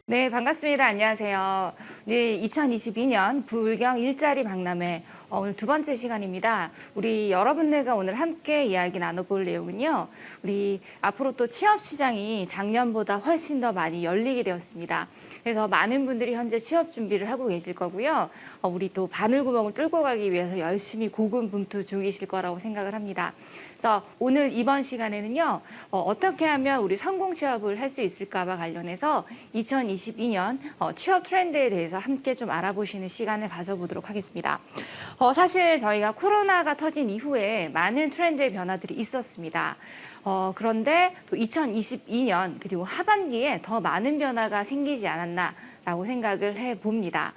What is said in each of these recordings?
네, 반갑습니다. 안녕하세요. 네, 2022년 불경 일자리 박람회 오늘 두 번째 시간입니다. 우리 여러분들과 오늘 함께 이야기 나눠볼 내용은요. 우리 앞으로 또 취업 시장이 작년보다 훨씬 더 많이 열리게 되었습니다. 그래서 많은 분들이 현재 취업 준비를 하고 계실 거고요. 우리 또 바늘구멍을 뚫고 가기 위해서 열심히 고군분투 중이실 거라고 생각을 합니다. 그래서 오늘 이번 시간에는요. 어떻게 하면 우리 성공 취업을 할 수 있을까와 관련해서 2022년 취업 트렌드에 대해서 함께 좀 알아보시는 시간을 가져보도록 하겠습니다. 사실 저희가 코로나가 터진 이후에 많은 트렌드의 변화들이 있었습니다. 그런데 또 2022년 그리고 하반기에 더 많은 변화가 생기지 않았나라고 생각을 해봅니다.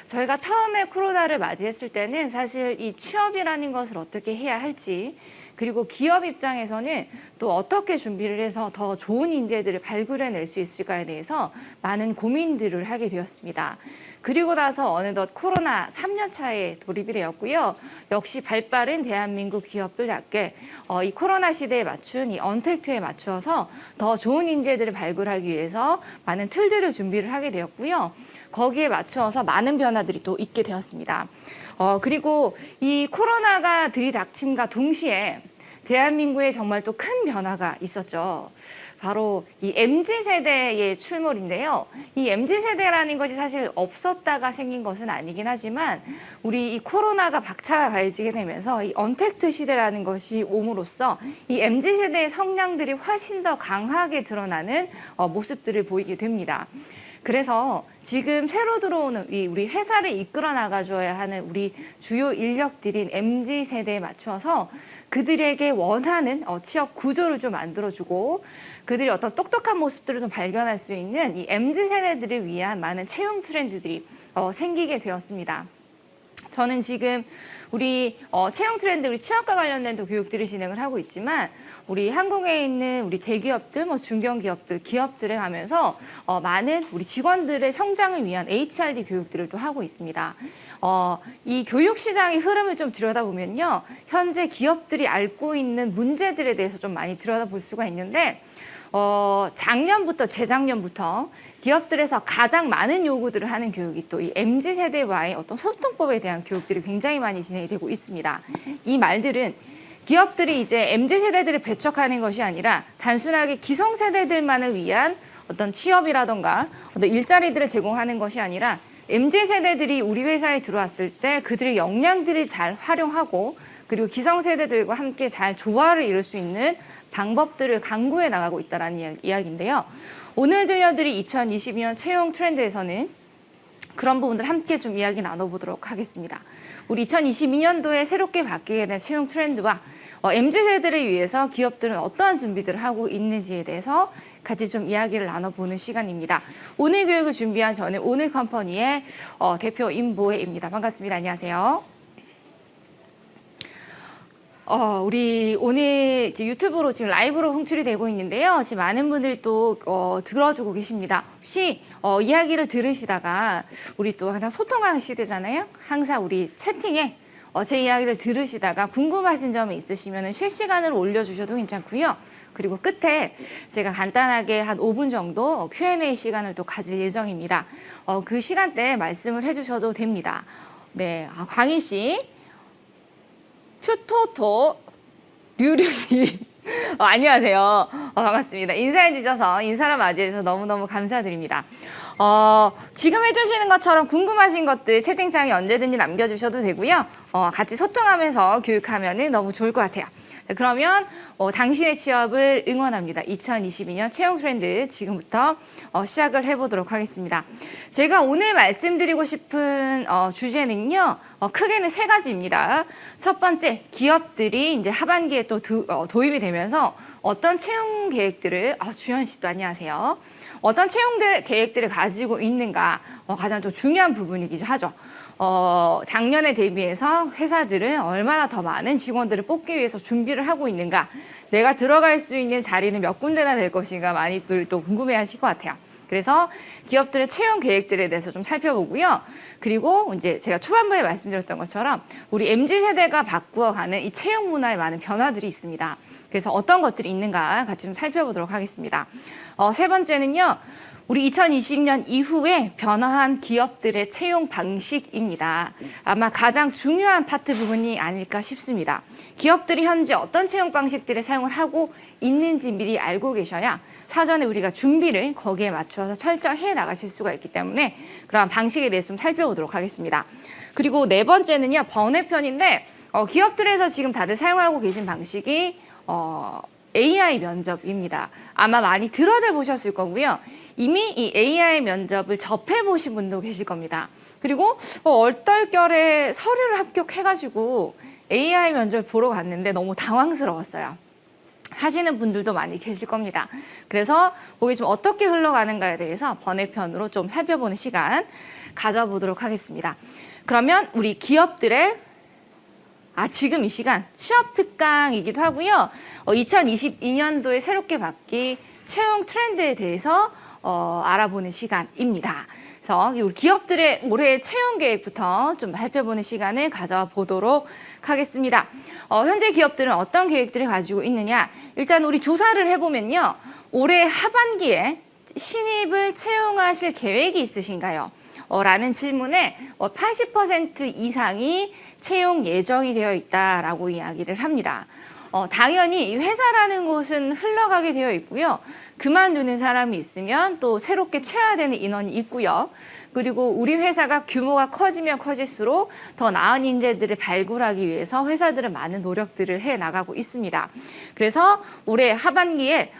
저희가 처음에 코로나를 맞이했을 때는 사실 이 취업이라는 것을 어떻게 해야 할지 그리고 기업 입장에서는 또 어떻게 준비를 해서 더 좋은 인재들을 발굴해낼 수 있을까에 대해서 많은 고민들을 하게 되었습니다. 그리고 나서 어느덧 코로나 3년 차에 돌입이 되었고요. 역시 발빠른 대한민국 기업들답게 이 코로나 시대에 맞춘 이 언택트에 맞추어서 더 좋은 인재들을 발굴하기 위해서 많은 틀들을 준비를 하게 되었고요. 거기에 맞추어서 많은 변화들이 또 있게 되었습니다. 그리고 이 코로나가 들이닥침과 동시에 대한민국에 정말 또 큰 변화가 있었죠. 바로 이 MZ세대의 출몰인데요. 이 MZ세대라는 것이 사실 없었다가 생긴 것은 아니긴 하지만 우리 이 코로나가 박차가 가해지게 되면서 이 언택트 시대라는 것이 옴으로써 이 MZ세대의 성향들이 훨씬 더 강하게 드러나는 모습들을 보이게 됩니다. 그래서 지금 새로 들어오는 우리 회사를 이끌어 나가줘야 하는 우리 주요 인력들인 MZ세대에 맞춰서 그들에게 원하는 취업 구조를 좀 만들어주고 그들이 어떤 똑똑한 모습들을 좀 발견할 수 있는 이 MZ세대들을 위한 많은 채용 트렌드들이 생기게 되었습니다. 저는 지금 우리 채용 트렌드, 우리 취업과 관련된 또 교육들을 진행을 하고 있지만 우리 한국에 있는 우리 대기업들, 중견기업들, 기업들에 가면서 많은 우리 직원들의 성장을 위한 HRD 교육들을 또 하고 있습니다. 이 교육 시장의 흐름을 좀 들여다보면요. 현재 기업들이 앓고 있는 문제들에 대해서 좀 많이 들여다볼 수가 있는데 작년부터 재작년부터 기업들에서 가장 많은 요구들을 하는 교육이 또 이 MZ세대와의 어떤 소통법에 대한 교육들이 굉장히 많이 진행이 되고 있습니다. 이 말들은 기업들이 이제 MZ세대들을 배척하는 것이 아니라 단순하게 기성세대들만을 위한 어떤 취업이라던가 어떤 일자리들을 제공하는 것이 아니라 MZ세대들이 우리 회사에 들어왔을 때 그들의 역량들을 잘 활용하고 그리고 기성세대들과 함께 잘 조화를 이룰 수 있는 방법들을 강구해 나가고 있다는 이야기인데요. 오늘 들려드릴 2022년 채용 트렌드에서는 그런 부분들 함께 좀 이야기 나눠보도록 하겠습니다. 우리 2022년도에 새롭게 바뀌게 된 채용 트렌드와 MZ세대를 위해서 기업들은 어떠한 준비들을 하고 있는지에 대해서 같이 좀 이야기를 나눠보는 시간입니다. 오늘 교육을 준비한 저는 오늘 컴퍼니의 대표 임보혜입니다. 반갑습니다. 안녕하세요. 우리 오늘 유튜브로 지금 라이브로 송출이 되고 있는데요. 지금 많은 분들이 또 들어주고 계십니다. 혹시 이야기를 들으시다가 우리 또 항상 소통하는 시대잖아요. 항상 우리 채팅에 제 이야기를 들으시다가 궁금하신 점이 있으시면 실시간으로 올려주셔도 괜찮고요. 그리고 끝에 제가 간단하게 한 5분 정도 Q&A 시간을 또 가질 예정입니다. 그 시간대에 말씀을 해주셔도 됩니다. 네, 광희 씨. 투토토 류류님 안녕하세요. 반갑습니다. 인사해 주셔서 인사를 맞이해 주셔서 너무너무 감사드립니다. 지금 해주시는 것처럼 궁금하신 것들 채팅창에 언제든지 남겨주셔도 되고요. 같이 소통하면서 교육하면 너무 좋을 것 같아요. 그러면 당신의 취업을 응원합니다. 2022년 채용 트렌드 지금부터 시작을 해보도록 하겠습니다. 제가 오늘 말씀드리고 싶은 주제는요. 크게는 세 가지입니다. 첫 번째, 기업들이 이제 하반기에 또 도입이 되면서 어떤 채용 계획들을 주현 씨도 안녕하세요. 어떤 채용 계획들을 가지고 있는가 가장 또 중요한 부분이기도 하죠. 작년에 대비해서 회사들은 얼마나 더 많은 직원들을 뽑기 위해서 준비를 하고 있는가, 내가 들어갈 수 있는 자리는 몇 군데나 될 것인가 많이들 또 궁금해하실 것 같아요. 그래서 기업들의 채용 계획들에 대해서 좀 살펴보고요. 그리고 이제 제가 초반부에 말씀드렸던 것처럼 우리 MZ세대가 바꾸어가는 이 채용 문화에 많은 변화들이 있습니다. 그래서 어떤 것들이 있는가 같이 좀 살펴보도록 하겠습니다. 세 번째는요. 우리 2020년 이후에 변화한 기업들의 채용 방식입니다. 아마 가장 중요한 파트 부분이 아닐까 싶습니다. 기업들이 현재 어떤 채용 방식들을 사용을 하고 있는지 미리 알고 계셔야 사전에 우리가 준비를 거기에 맞춰서 철저히 해 나가실 수가 있기 때문에 그런 방식에 대해서 좀 살펴보도록 하겠습니다. 그리고 네 번째는요, 번외편인데 기업들에서 지금 다들 사용하고 계신 방식이 AI 면접입니다. 아마 많이 들어들 보셨을 거고요. 이미 이 AI 면접을 접해 보신 분도 계실 겁니다. 그리고 얼떨결에 서류를 합격해가지고 AI 면접을 보러 갔는데 너무 당황스러웠어요. 하시는 분들도 많이 계실 겁니다. 그래서 그게 좀 어떻게 흘러가는가에 대해서 번외편으로 좀 살펴보는 시간 가져보도록 하겠습니다. 그러면 우리 기업들의 지금 이 시간 취업 특강이기도 하고요. 2022년도에 새롭게 바뀐 채용 트렌드에 대해서 알아보는 시간입니다. 그래서 우리 기업들의 올해 채용 계획부터 좀 살펴보는 시간을 가져보도록 하겠습니다. 현재 기업들은 어떤 계획들을 가지고 있느냐? 일단 우리 조사를 해보면요. 올해 하반기에 신입을 채용하실 계획이 있으신가요? 라는 질문에 80% 이상이 채용 예정이 되어 있다라고 이야기를 합니다. 당연히 회사라는 곳은 흘러가게 되어 있고요. 그만두는 사람이 있으면 또 새롭게 채워야 되는 인원이 있고요. 그리고 우리 회사가 규모가 커지면 커질수록 더 나은 인재들을 발굴하기 위해서 회사들은 많은 노력들을 해 나가고 있습니다. 그래서 올해 하반기에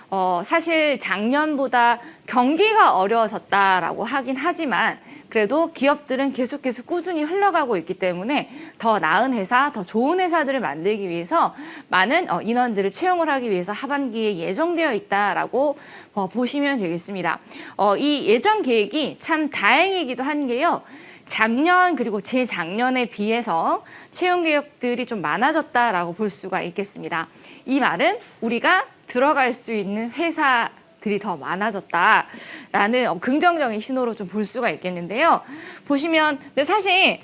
사실 작년보다 경기가 어려워졌다라고 하긴 하지만 그래도 기업들은 계속 꾸준히 흘러가고 있기 때문에 더 나은 회사, 더 좋은 회사들을 만들기 위해서 많은 인원들을 채용을 하기 위해서 하반기에 예정되어 있다라고 보시면 되겠습니다. 이 예정 계획이 참 다행이기도 한 게요. 작년 그리고 재작년에 비해서 채용 계획들이 좀 많아졌다라고 볼 수가 있겠습니다. 이 말은 우리가 들어갈 수 있는 회사들이 더 많아졌다라는 긍정적인 신호로 좀 볼 수가 있겠는데요. 보시면 근데 사실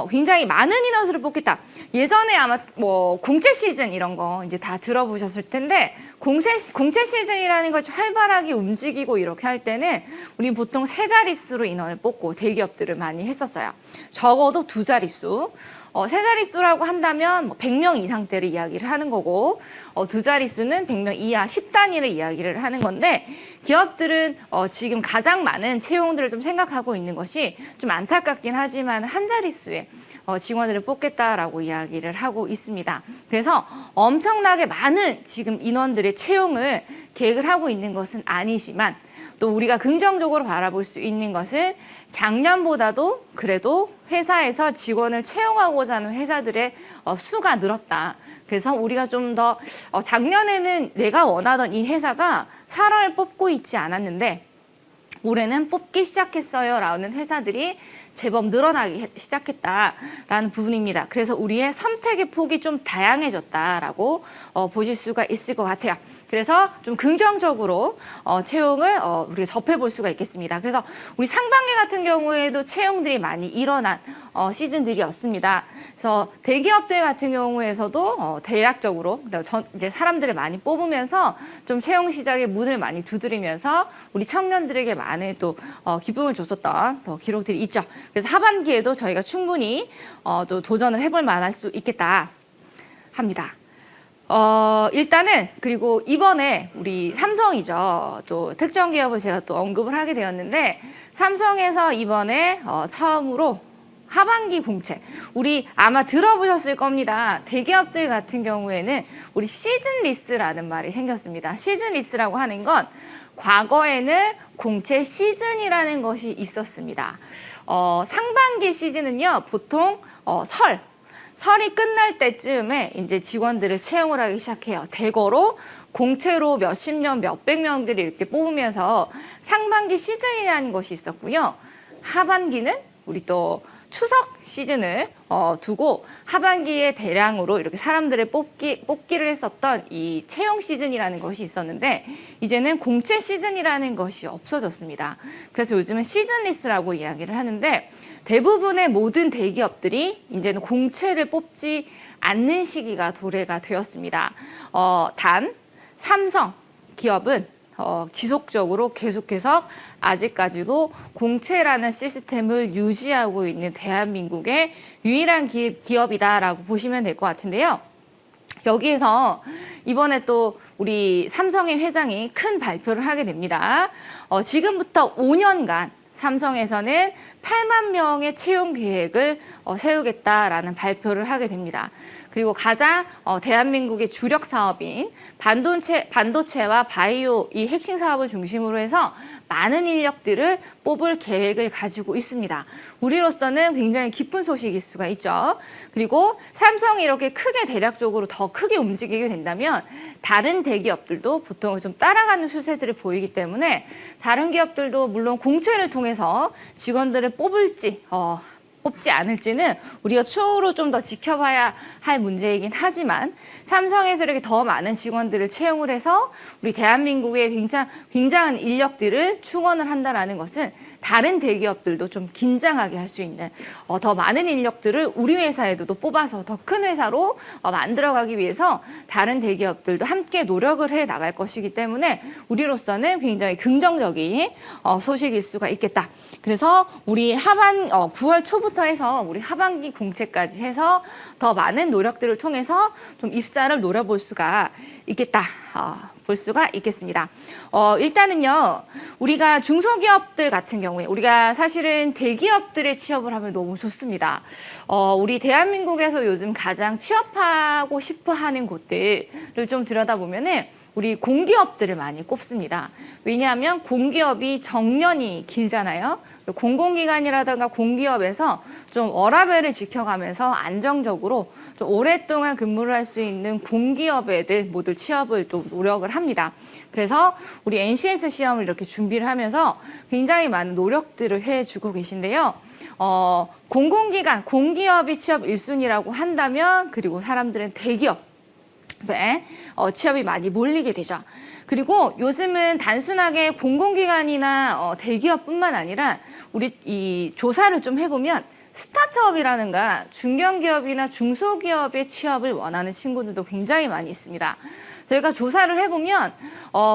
굉장히 많은 인원수를 뽑겠다. 예전에 아마 뭐 공채 시즌 이런 거 이제 다 들어보셨을 텐데 공채 시즌이라는 것이 활발하게 움직이고 이렇게 할 때는 우린 보통 세 자릿수로 인원을 뽑고 대기업들을 많이 했었어요. 적어도 두 자릿수. 세 자릿수라고 한다면 100명 이상대를 이야기를 하는 거고 두 자릿수는 100명 이하 10단위를 이야기를 하는 건데 기업들은 지금 가장 많은 채용들을 좀 생각하고 있는 것이 좀 안타깝긴 하지만 한 자릿수의 직원들을 뽑겠다라고 이야기를 하고 있습니다. 그래서 엄청나게 많은 지금 인원들의 채용을 계획을 하고 있는 것은 아니지만 또 우리가 긍정적으로 바라볼 수 있는 것은 작년보다도 그래도 회사에서 직원을 채용하고자 하는 회사들의 수가 늘었다. 그래서 우리가 좀 더 작년에는 내가 원하던 이 회사가 사람을 뽑고 있지 않았는데 올해는 뽑기 시작했어요 라는 회사들이 제법 늘어나기 시작했다라는 부분입니다. 그래서 우리의 선택의 폭이 좀 다양해졌다라고 보실 수가 있을 것 같아요. 그래서 좀 긍정적으로 채용을 우리가 접해볼 수가 있겠습니다. 그래서 우리 상반기 같은 경우에도 채용들이 많이 일어난 시즌들이었습니다. 그래서 대기업들 같은 경우에서도 대략적으로 이제 사람들을 많이 뽑으면서 좀 채용 시장에 문을 많이 두드리면서 우리 청년들에게 많은 또 기쁨을 줬었던 기록들이 있죠. 그래서 하반기에도 저희가 충분히 또 도전을 해볼 만할 수 있겠다 합니다. 일단은 그리고 이번에 우리 삼성이죠. 또 특정 기업을 제가 또 언급을 하게 되었는데 삼성에서 이번에 처음으로 하반기 공채 우리 아마 들어보셨을 겁니다. 대기업들 같은 경우에는 우리 시즌 리스라는 말이 생겼습니다. 시즌 리스라고 하는 건 과거에는 공채 시즌이라는 것이 있었습니다. 상반기 시즌은요 보통 설이 끝날 때쯤에 이제 직원들을 채용을 하기 시작해요. 대거로 공채로 몇십 명, 몇백 명들이 이렇게 뽑으면서 상반기 시즌이라는 것이 있었고요. 하반기는 우리 또 추석 시즌을 두고 하반기에 대량으로 이렇게 사람들을 뽑기를 했었던 이 채용 시즌이라는 것이 있었는데 이제는 공채 시즌이라는 것이 없어졌습니다. 그래서 요즘은 시즌리스라고 이야기를 하는데 대부분의 모든 대기업들이 이제는 공채를 뽑지 않는 시기가 도래가 되었습니다. 단 삼성 기업은 지속적으로 계속해서 아직까지도 공채라는 시스템을 유지하고 있는 대한민국의 유일한 기업이다라고 보시면 될 것 같은데요. 여기에서 이번에 또 우리 삼성의 회장이 큰 발표를 하게 됩니다. 지금부터 5년간 삼성에서는 8만 명의 채용 계획을 세우겠다라는 발표를 하게 됩니다. 그리고 가장 대한민국의 주력 사업인 반도체와 바이오 이 핵심 사업을 중심으로 해서 많은 인력들을 뽑을 계획을 가지고 있습니다. 우리로서는 굉장히 기쁜 소식일 수가 있죠. 그리고 삼성이 이렇게 크게 대략적으로 더 크게 움직이게 된다면 다른 대기업들도 보통 좀 따라가는 추세들을 보이기 때문에 다른 기업들도 물론 공채를 통해서 직원들을 뽑지 않을지는 우리가 추후로 좀 더 지켜봐야 할 문제이긴 하지만 삼성에서 이렇게 더 많은 직원들을 채용을 해서 우리 대한민국의 굉장한 인력들을 충원을 한다는 것은 다른 대기업들도 좀 긴장하게 할 수 있는 더 많은 인력들을 우리 회사에도 뽑아서 더 큰 회사로 만들어가기 위해서 다른 대기업들도 함께 노력을 해 나갈 것이기 때문에 우리로서는 굉장히 긍정적인 소식일 수가 있겠다. 그래서 우리 9월 초부터 해서 우리 하반기 공채까지 해서 더 많은 노력들을 통해서 좀 입사를 노려볼 수가 있겠다. 볼 수가 있겠습니다. 일단은요, 우리가 중소기업들 같은 경우에 우리가 사실은 대기업들에 취업을 하면 너무 좋습니다. 우리 대한민국에서 요즘 가장 취업하고 싶어 하는 곳들을 좀 들여다보면은 우리 공기업들을 많이 꼽습니다. 왜냐하면 공기업이 정년이 길잖아요. 공공기관이라든가 공기업에서 좀 워라밸을 지켜가면서 안정적으로 좀 오랫동안 근무를 할 수 있는 공기업 애들 모두 취업을 또 노력을 합니다. 그래서 우리 NCS 시험을 이렇게 준비를 하면서 굉장히 많은 노력들을 해주고 계신데요. 공공기관, 공기업이 취업 1순위라고 한다면 그리고 사람들은 대기업 취업이 많이 몰리게 되죠. 그리고 요즘은 단순하게 공공기관이나 대기업뿐만 아니라 우리 이 조사를 좀 해보면 스타트업이라든가 중견기업이나 중소기업의 취업을 원하는 친구들도 굉장히 많이 있습니다. 저희가 조사를 해보면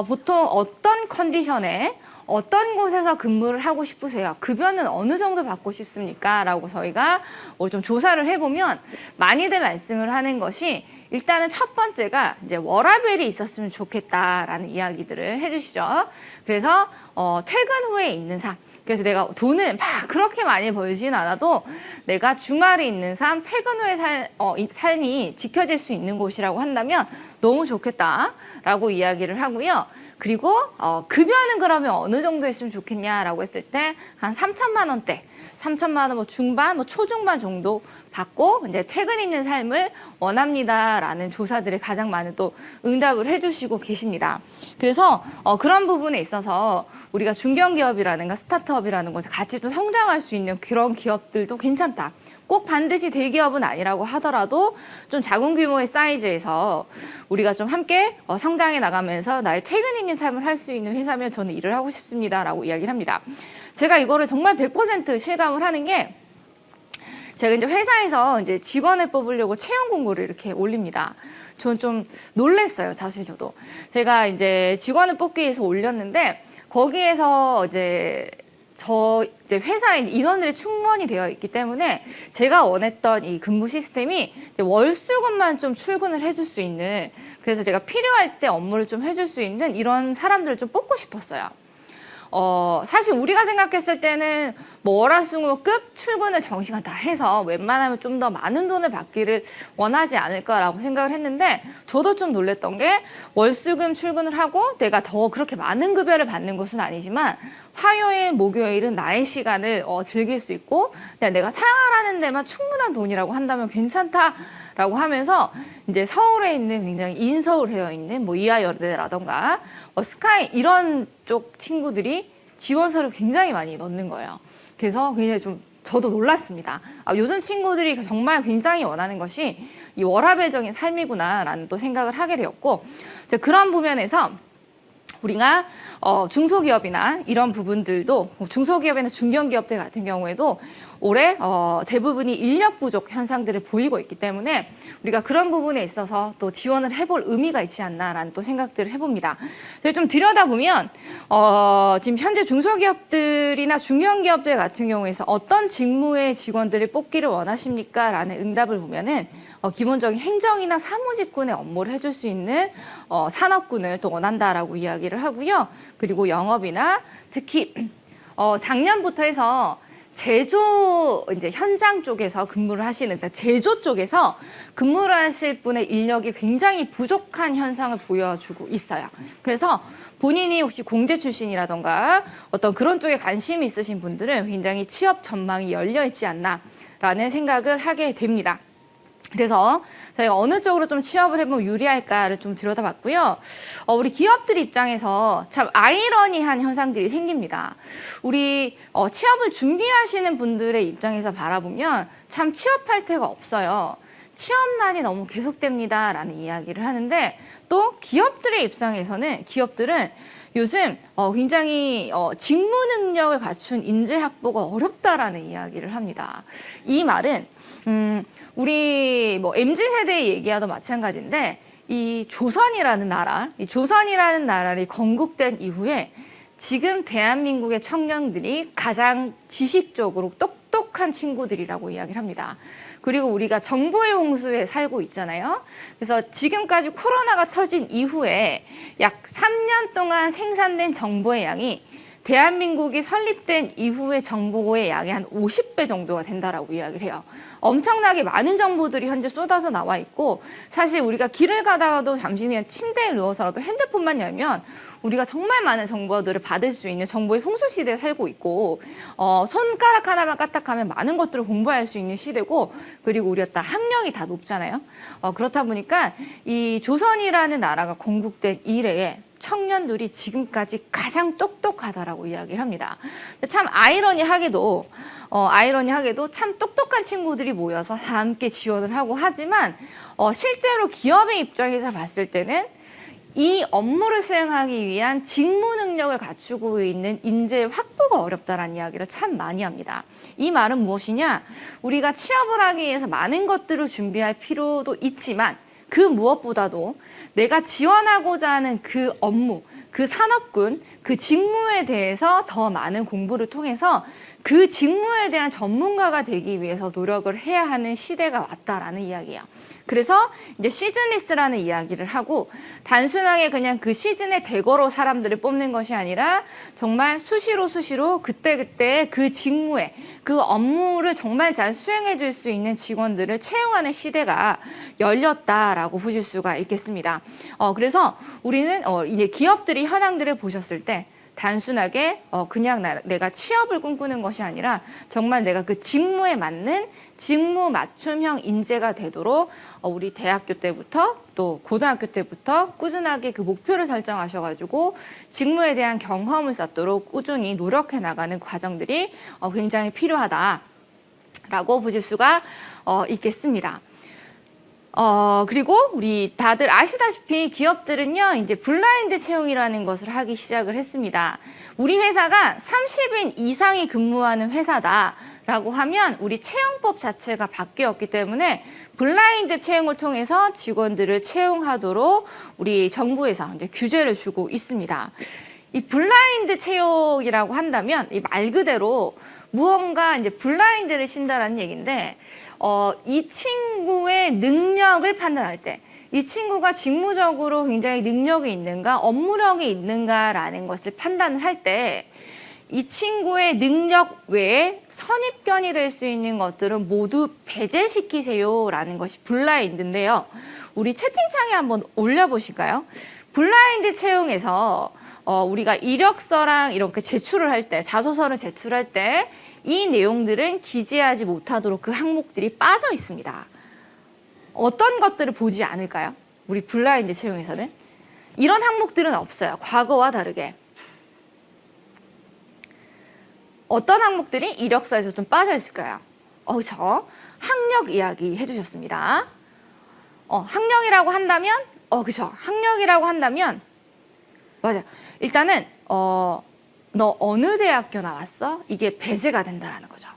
보통 어떤 컨디션에 어떤 곳에서 근무를 하고 싶으세요? 급여는 어느 정도 받고 싶습니까? 라고 저희가 좀 조사를 해보면 많이들 말씀을 하는 것이 일단은 첫 번째가 이제 워라밸이 있었으면 좋겠다라는 이야기들을 해주시죠. 그래서 퇴근 후에 있는 삶. 그래서 내가 돈을 막 그렇게 많이 벌지는 않아도 내가 주말에 있는 삶, 퇴근 후의 삶이 지켜질 수 있는 곳이라고 한다면 너무 좋겠다라고 이야기를 하고요. 그리고 급여는 그러면 어느 정도 했으면 좋겠냐라고 했을 때 한 3천만 원대, 3천만 원 뭐 중반, 뭐 초중반 정도 받고 이제 퇴근 있는 삶을 원합니다라는 조사들을 가장 많은 또 응답을 해주시고 계십니다. 그래서 그런 부분에 있어서 우리가 중견기업이라든가 스타트업이라는 것에 같이 좀 성장할 수 있는 그런 기업들도 괜찮다. 꼭 반드시 대기업은 아니라고 하더라도 좀 작은 규모의 사이즈에서 우리가 좀 함께 성장해 나가면서 나의 퇴근 있는 삶을 할 수 있는 회사면 저는 일을 하고 싶습니다라고 이야기를 합니다. 제가 이거를 정말 100% 실감을 하는 게 제가 이제 회사에서 이제 직원을 뽑으려고 채용 공고를 이렇게 올립니다. 저는 좀 놀랬어요, 사실 저도. 제가 이제 직원을 뽑기 위해서 올렸는데 거기에서 이제 회사에 인원들이 충분히 되어 있기 때문에 제가 원했던 이 근무 시스템이 월수금만 좀 출근을 해줄 수 있는, 그래서 제가 필요할 때 업무를 좀 해줄 수 있는 이런 사람들을 좀 뽑고 싶었어요. 사실 우리가 생각했을 때는 뭐 월화수목급 출근을 정시간 다 해서 웬만하면 좀 더 많은 돈을 받기를 원하지 않을까라고 생각을 했는데 저도 좀 놀랬던 게 월수금 출근을 하고 내가 더 그렇게 많은 급여를 받는 것은 아니지만 화요일, 목요일은 나의 시간을 즐길 수 있고 그냥 내가 생활하는 데만 충분한 돈이라고 한다면 괜찮다라고 하면서 이제 서울에 있는 굉장히 인서울되어 있는 뭐 이화여대라던가 스카이 이런 쪽 친구들이 지원서를 굉장히 많이 넣는 거예요. 그래서 굉장히 좀 저도 놀랐습니다. 요즘 친구들이 정말 굉장히 원하는 것이 이 워라밸적인 삶이구나라는 또 생각을 하게 되었고 그런 부면에서 우리가 중소기업이나 이런 부분들도 중소기업이나 중견기업들 같은 경우에도 올해 대부분이 인력 부족 현상들을 보이고 있기 때문에 우리가 그런 부분에 있어서 또 지원을 해볼 의미가 있지 않나라는 또 생각들을 해봅니다. 좀 들여다보면 지금 현재 중소기업들이나 중견기업들 같은 경우에서 어떤 직무의 직원들을 뽑기를 원하십니까? 라는 응답을 보면은 기본적인 행정이나 사무직군의 업무를 해줄 수 있는 산업군을 또 원한다라고 이야기를 하고요. 그리고 영업이나 특히 작년부터 해서 제조 이제 현장 쪽에서 근무를 하시는, 그러니까 제조 쪽에서 근무를 하실 분의 인력이 굉장히 부족한 현상을 보여주고 있어요. 그래서 본인이 혹시 공대 출신이라던가 어떤 그런 쪽에 관심이 있으신 분들은 굉장히 취업 전망이 열려 있지 않나라는 생각을 하게 됩니다. 그래서 저희가 어느 쪽으로 좀 취업을 해보면 유리할까를 좀 들여다봤고요. 우리 기업들 입장에서 참 아이러니한 현상들이 생깁니다. 우리 취업을 준비하시는 분들의 입장에서 바라보면 참 취업할 데가 없어요. 취업난이 너무 계속됩니다라는 이야기를 하는데, 또 기업들의 입장에서는 기업들은 요즘 굉장히 직무 능력을 갖춘 인재 확보가 어렵다라는 이야기를 합니다. 이 말은 우리 뭐 MZ세대 얘기와도 마찬가지인데, 이 조선이라는 나라를 건국된 이후에 지금 대한민국의 청년들이 가장 지식적으로 똑똑한 친구들이라고 이야기를 합니다. 그리고 우리가 정보의 홍수에 살고 있잖아요. 그래서 지금까지 코로나가 터진 이후에 약 3년 동안 생산된 정보의 양이 대한민국이 설립된 이후의 정보의 양의 한 50배 정도가 된다라고 이야기를 해요. 엄청나게 많은 정보들이 현재 쏟아져 나와 있고, 사실 우리가 길을 가다가도 잠시 그냥 침대에 누워서라도 핸드폰만 열면 우리가 정말 많은 정보들을 받을 수 있는 정보의 홍수 시대에 살고 있고, 손가락 하나만 까딱하면 많은 것들을 공부할 수 있는 시대고, 그리고 우리가 다 학력이 다 높잖아요. 그렇다 보니까 이 조선이라는 나라가 건국된 이래에 청년들이 지금까지 가장 똑똑하다라고 이야기를 합니다. 참 아이러니하게도 참 똑똑한 친구들이 모여서 다 함께 지원을 하고 하지만 실제로 기업의 입장에서 봤을 때는 이 업무를 수행하기 위한 직무 능력을 갖추고 있는 인재 확보가 어렵다라는 이야기를 참 많이 합니다. 이 말은 무엇이냐? 우리가 취업을 하기 위해서 많은 것들을 준비할 필요도 있지만, 그 무엇보다도 내가 지원하고자 하는 그 업무, 그 산업군, 그 직무에 대해서 더 많은 공부를 통해서 그 직무에 대한 전문가가 되기 위해서 노력을 해야 하는 시대가 왔다라는 이야기예요. 그래서 이제 시즌리스라는 이야기를 하고, 단순하게 그냥 그 시즌에 대거로 사람들을 뽑는 것이 아니라 정말 수시로 그때 그 직무에 그 업무를 정말 잘 수행해 줄 수 있는 직원들을 채용하는 시대가 열렸다라고 보실 수가 있겠습니다. 그래서 우리는 이제 기업들이 현황들을 보셨을 때 단순하게 그냥 내가 취업을 꿈꾸는 것이 아니라 정말 내가 그 직무에 맞는 직무 맞춤형 인재가 되도록 우리 대학교 때부터 또 고등학교 때부터 꾸준하게 그 목표를 설정하셔가지고 직무에 대한 경험을 쌓도록 꾸준히 노력해 나가는 과정들이 굉장히 필요하다라고 보실 수가 있겠습니다. 그리고 우리 다들 아시다시피 기업들은요, 이제 블라인드 채용이라는 것을 하기 시작을 했습니다. 우리 회사가 30인 이상이 근무하는 회사다라고 하면 우리 채용법 자체가 바뀌었기 때문에 블라인드 채용을 통해서 직원들을 채용하도록 우리 정부에서 이제 규제를 주고 있습니다. 이 블라인드 채용이라고 한다면 이 말 그대로 무언가 이제 블라인드를 신다라는 얘기인데, 이 친구의 능력을 판단할 때, 이 친구가 직무적으로 굉장히 능력이 있는가, 업무력이 있는가라는 것을 판단을 할 때, 이 친구의 능력 외에 선입견이 될 수 있는 것들은 모두 배제시키세요라는 것이 블라인드인데요. 우리 채팅창에 한번 올려보실까요? 블라인드 채용에서 우리가 이력서랑 이렇게 제출을 할 때, 자소서를 제출할 때 이 내용들은 기재하지 못하도록 그 항목들이 빠져 있습니다. 어떤 것들을 보지 않을까요? 우리 블라인드 채용에서는 이런 항목들은 없어요. 과거와 다르게. 어떤 항목들이 이력서에서 좀 빠져 있을까요? 저 학력 이야기 해주셨습니다. 학력이라고 한다면, 그죠. 학력이라고 한다면 맞아요. 일단은 너 어느 대학교 나왔어? 이게 배제가 된다라는 거죠.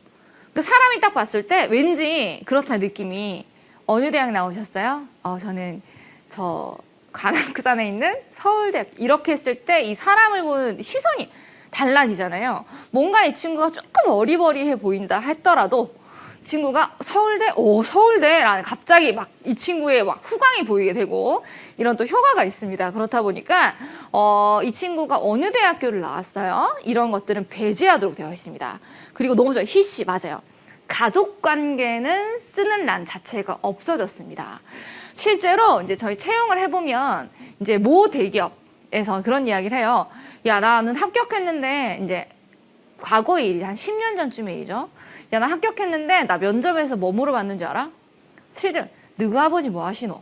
그 사람이 딱 봤을 때 왠지 그렇잖아요, 느낌이. 어느 대학 나오셨어요? 저는 저 관악구산에 있는 서울대학. 이렇게 했을 때 이 사람을 보는 시선이 달라지잖아요. 뭔가 이 친구가 조금 어리버리해 보인다 했더라도 친구가 서울대? 서울대라는 갑자기 막 이 친구의 막 후광이 보이게 되고 이런 또 효과가 있습니다. 그렇다 보니까 이 친구가 어느 대학교를 나왔어요? 이런 것들은 배제하도록 되어 있습니다. 그리고 너무 좋아요. 희씨 맞아요. 가족 관계는 쓰는 란 자체가 없어졌습니다. 실제로 이제 저희 채용을 해보면 이제 모 대기업에서 그런 이야기를 해요. 야, 나는 합격했는데 이제 과거의 일이 한 10년 전쯤의 일이죠. 야, 나 합격했는데 나 면접에서 뭐 물어봤는 줄 알아? 실제 너희 아버지 뭐 하시노?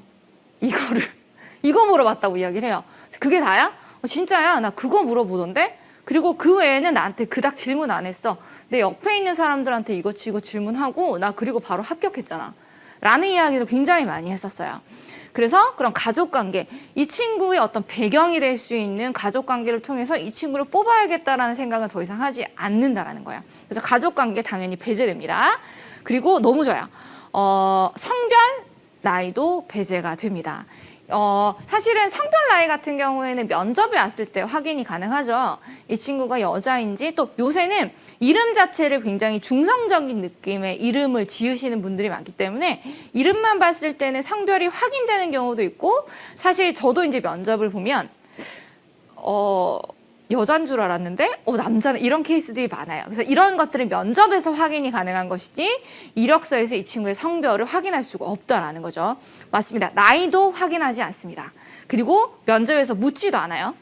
이거 물어봤다고 이야기를 해요. 그게 다야? 진짜야? 나 그거 물어보던데? 그리고 그 외에는 나한테 그닥 질문 안 했어. 내 옆에 있는 사람들한테 이거 질문하고 나 그리고 바로 합격했잖아. 라는 이야기를 굉장히 많이 했었어요. 그래서 그런 가족관계, 이 친구의 어떤 배경이 될 수 있는 가족관계를 통해서 이 친구를 뽑아야겠다라는 생각은 더 이상 하지 않는다라는 거예요. 그래서 가족관계 당연히 배제됩니다. 그리고 너무 좋아요. 성별, 나이도 배제가 됩니다. 사실은 성별 나이 같은 경우에는 면접에 왔을 때 확인이 가능하죠. 이 친구가 여자인지, 또 요새는 이름 자체를 굉장히 중성적인 느낌의 이름을 지으시는 분들이 많기 때문에 이름만 봤을 때는 성별이 확인되는 경우도 있고, 사실 저도 이제 면접을 보면 여잔 줄 알았는데 남자는, 이런 케이스들이 많아요. 그래서 이런 것들은 면접에서 확인이 가능한 것이지 이력서에서 이 친구의 성별을 확인할 수가 없다라는 거죠. 맞습니다. 나이도 확인하지 않습니다. 그리고 면접에서 묻지도 않아요.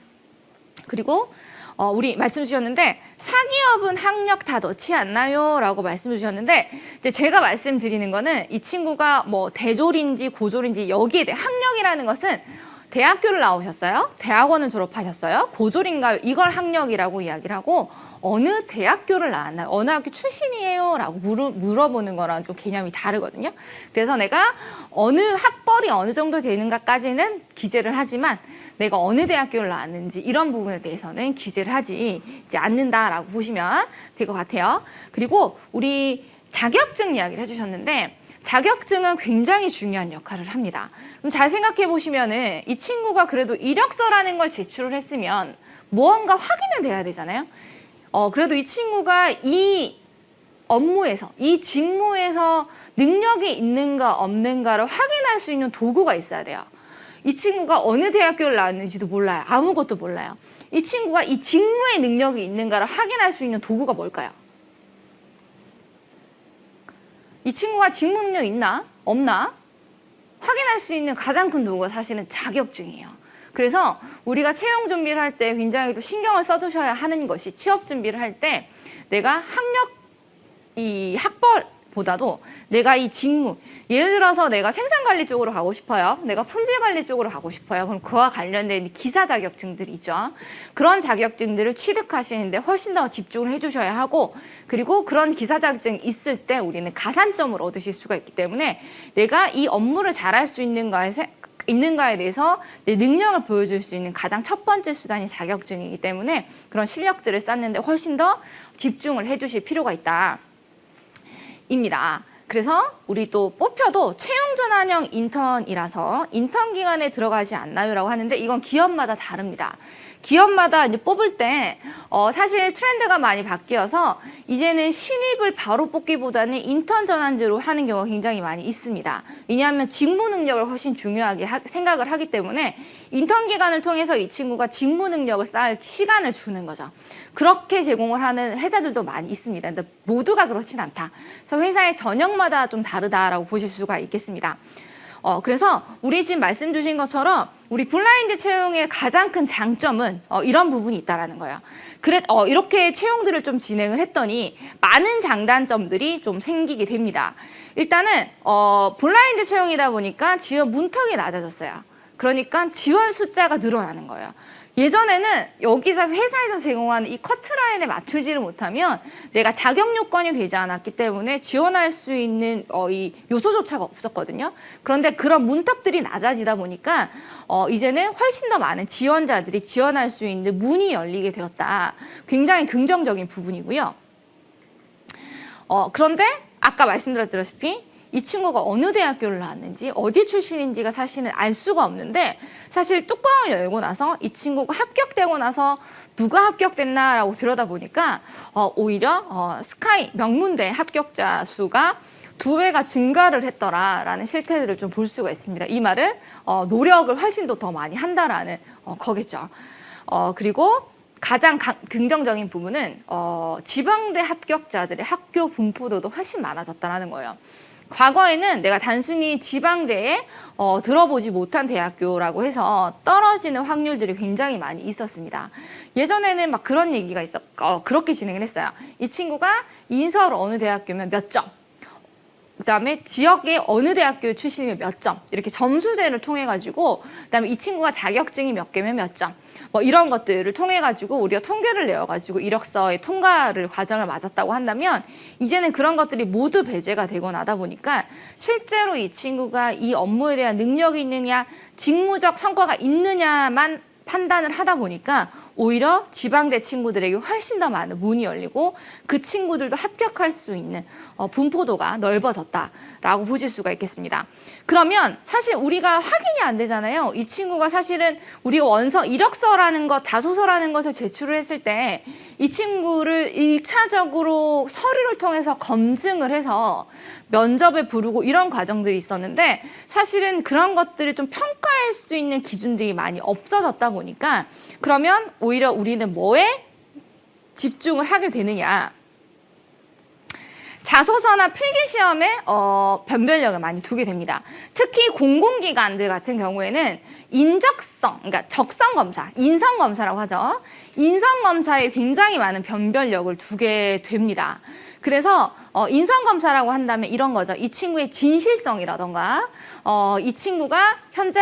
그리고 우리 말씀 주셨는데 사기업은 학력 다 넣지 않나요? 라고 말씀 주셨는데, 이제 제가 말씀드리는 거는 이 친구가 뭐 대졸인지 고졸인지 여기에 대해, 학력이라는 것은 대학교를 나오셨어요? 대학원을 졸업하셨어요? 고졸인가요? 이걸 학력이라고 이야기를 하고, 어느 대학교를 나왔나요? 어느 학교 출신이에요? 라고 물어보는 거랑 좀 개념이 다르거든요. 그래서 내가 어느 학벌이 어느 정도 되는가까지는 기재를 하지만 내가 어느 대학교를 나왔는지 이런 부분에 대해서는 기재를 하지 않는다라고 보시면 될 것 같아요. 그리고 우리 자격증 이야기를 해주셨는데, 자격증은 굉장히 중요한 역할을 합니다. 그럼 잘 생각해 보시면은 이 친구가 그래도 이력서라는 걸 제출을 했으면 무언가 확인은 돼야 되잖아요. 그래도 이 친구가 이 업무에서, 이 직무에서 능력이 있는가 없는가를 확인할 수 있는 도구가 있어야 돼요. 이 친구가 어느 대학교를 나왔는지도 몰라요. 아무것도 몰라요. 이 친구가 이 직무의 능력이 있는가를 확인할 수 있는 도구가 뭘까요? 이 친구가 직무 능력 있나? 없나? 확인할 수 있는 가장 큰 도구가 사실은 자격증이에요. 그래서 우리가 채용 준비를 할 때 굉장히 또 신경을 써두셔야 하는 것이, 취업 준비를 할 때 내가 이 학벌보다도 내가 이 직무, 예를 들어서 내가 생산관리 쪽으로 가고 싶어요. 내가 품질관리 쪽으로 가고 싶어요. 그럼 그와 관련된 기사 자격증들이 있죠. 그런 자격증들을 취득하시는데 훨씬 더 집중을 해주셔야 하고, 그리고 그런 기사 자격증이 있을 때 우리는 가산점을 얻으실 수가 있기 때문에 내가 이 업무를 잘할 수 있는가에 대해서 내 능력을 보여줄 수 있는 가장 첫 번째 수단이 자격증이기 때문에 그런 실력들을 쌓는데 훨씬 더 집중을 해주실 필요가 있다. 입니다. 그래서 우리 또 뽑혀도 채용 전환형 인턴이라서 인턴 기간에 들어가지 않나요? 라고 하는데, 이건 기업마다 다릅니다. 기업마다 이제 뽑을 때 사실 트렌드가 많이 바뀌어서 이제는 신입을 바로 뽑기보다는 인턴 전환제로 하는 경우가 굉장히 많이 있습니다. 왜냐하면 직무 능력을 훨씬 중요하게 생각을 하기 때문에 인턴 기간을 통해서 이 친구가 직무 능력을 쌓을 시간을 주는 거죠. 그렇게 제공을 하는 회사들도 많이 있습니다. 근데 모두가 그렇진 않다. 그래서 회사의 전형마다 좀 다르다라고 보실 수가 있겠습니다. 그래서 우리 지금 말씀 주신 것처럼 우리 블라인드 채용의 가장 큰 장점은 이런 부분이 있다라는 거예요. 이렇게 채용들을 좀 진행을 했더니 많은 장단점들이 좀 생기게 됩니다. 일단은 블라인드 채용이다 보니까 지원 문턱이 낮아졌어요. 그러니까 지원 숫자가 늘어나는 거예요. 예전에는 여기서 회사에서 제공하는 이 커트라인에 맞추지를 못하면 내가 자격 요건이 되지 않았기 때문에 지원할 수 있는 이 요소조차가 없었거든요. 그런데 그런 문턱들이 낮아지다 보니까 이제는 훨씬 더 많은 지원자들이 지원할 수 있는 문이 열리게 되었다. 굉장히 긍정적인 부분이고요. 그런데 아까 말씀드렸다시피 이 친구가 어느 대학교를 나왔는지 어디 출신인지가 사실은 알 수가 없는데 사실 뚜껑을 열고 나서 이 친구가 합격되고 나서 누가 합격됐나라고 들여다보니까 오히려 스카이 명문대 합격자 수가 2배가 증가를 했더라라는 실태들을 좀 볼 수가 있습니다. 이 말은 노력을 훨씬 더 많이 한다라는 거겠죠. 그리고 가장 긍정적인 부분은 지방대 합격자들의 학교 분포도도 훨씬 많아졌다는 거예요. 과거에는 내가 단순히 지방대에 들어보지 못한 대학교라고 해서 떨어지는 확률들이 굉장히 많이 있었습니다. 예전에는 막 그런 얘기가 그렇게 진행을 했어요. 이 친구가 인서울 어느 대학교면 몇 점, 그다음에 지역의 어느 대학교 출신이면 몇 점, 이렇게 점수제를 통해 가지고, 그다음에 이 친구가 자격증이 몇 개면 몇 점, 뭐 이런 것들을 통해 가지고 우리가 통계를 내어 가지고 이력서의 통과를 과정을 맞았다고 한다면, 이제는 그런 것들이 모두 배제가 되고 나다 보니까 실제로 이 친구가 이 업무에 대한 능력이 있느냐, 직무적 성과가 있느냐만 판단을 하다 보니까 오히려 지방대 친구들에게 훨씬 더 많은 문이 열리고 그 친구들도 합격할 수 있는 분포도가 넓어졌다라고 보실 수가 있겠습니다. 그러면 사실 우리가 확인이 안 되잖아요. 이 친구가 사실은 우리가 원서, 이력서라는 것, 자소서라는 것을 제출을 했을 때 이 친구를 1차적으로 서류를 통해서 검증을 해서 면접에 부르고 이런 과정들이 있었는데, 사실은 그런 것들을 좀 평가할 수 있는 기준들이 많이 없어졌다 보니까, 그러면 오히려 우리는 뭐에 집중을 하게 되느냐, 자소서나 필기시험에 변별력을 많이 두게 됩니다. 특히 공공기관들 같은 경우에는 인적성, 그러니까 적성검사, 인성검사라고 하죠. 인성검사에 굉장히 많은 변별력을 두게 됩니다. 그래서 인성검사라고 한다면 이런 거죠. 이 친구의 진실성이라던가, 이 친구가 현재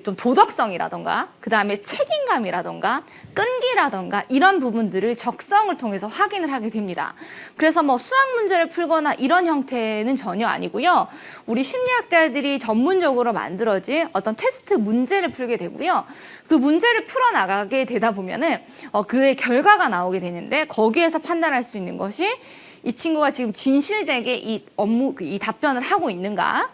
좀 도덕성이라던가, 그 다음에 책임감이라던가, 끈기라던가 이런 부분들을 적성을 통해서 확인을 하게 됩니다. 그래서 뭐 수학 문제를 풀거나 이런 형태는 전혀 아니고요. 우리 심리학자들이 전문적으로 만들어진 어떤 테스트 문제를 풀게 되고요. 그 문제를 풀어나가게 되다 보면은 그의 결과가 나오게 되는데, 거기에서 판단할 수 있는 것이 이 친구가 지금 진실되게 이 답변을 하고 있는가,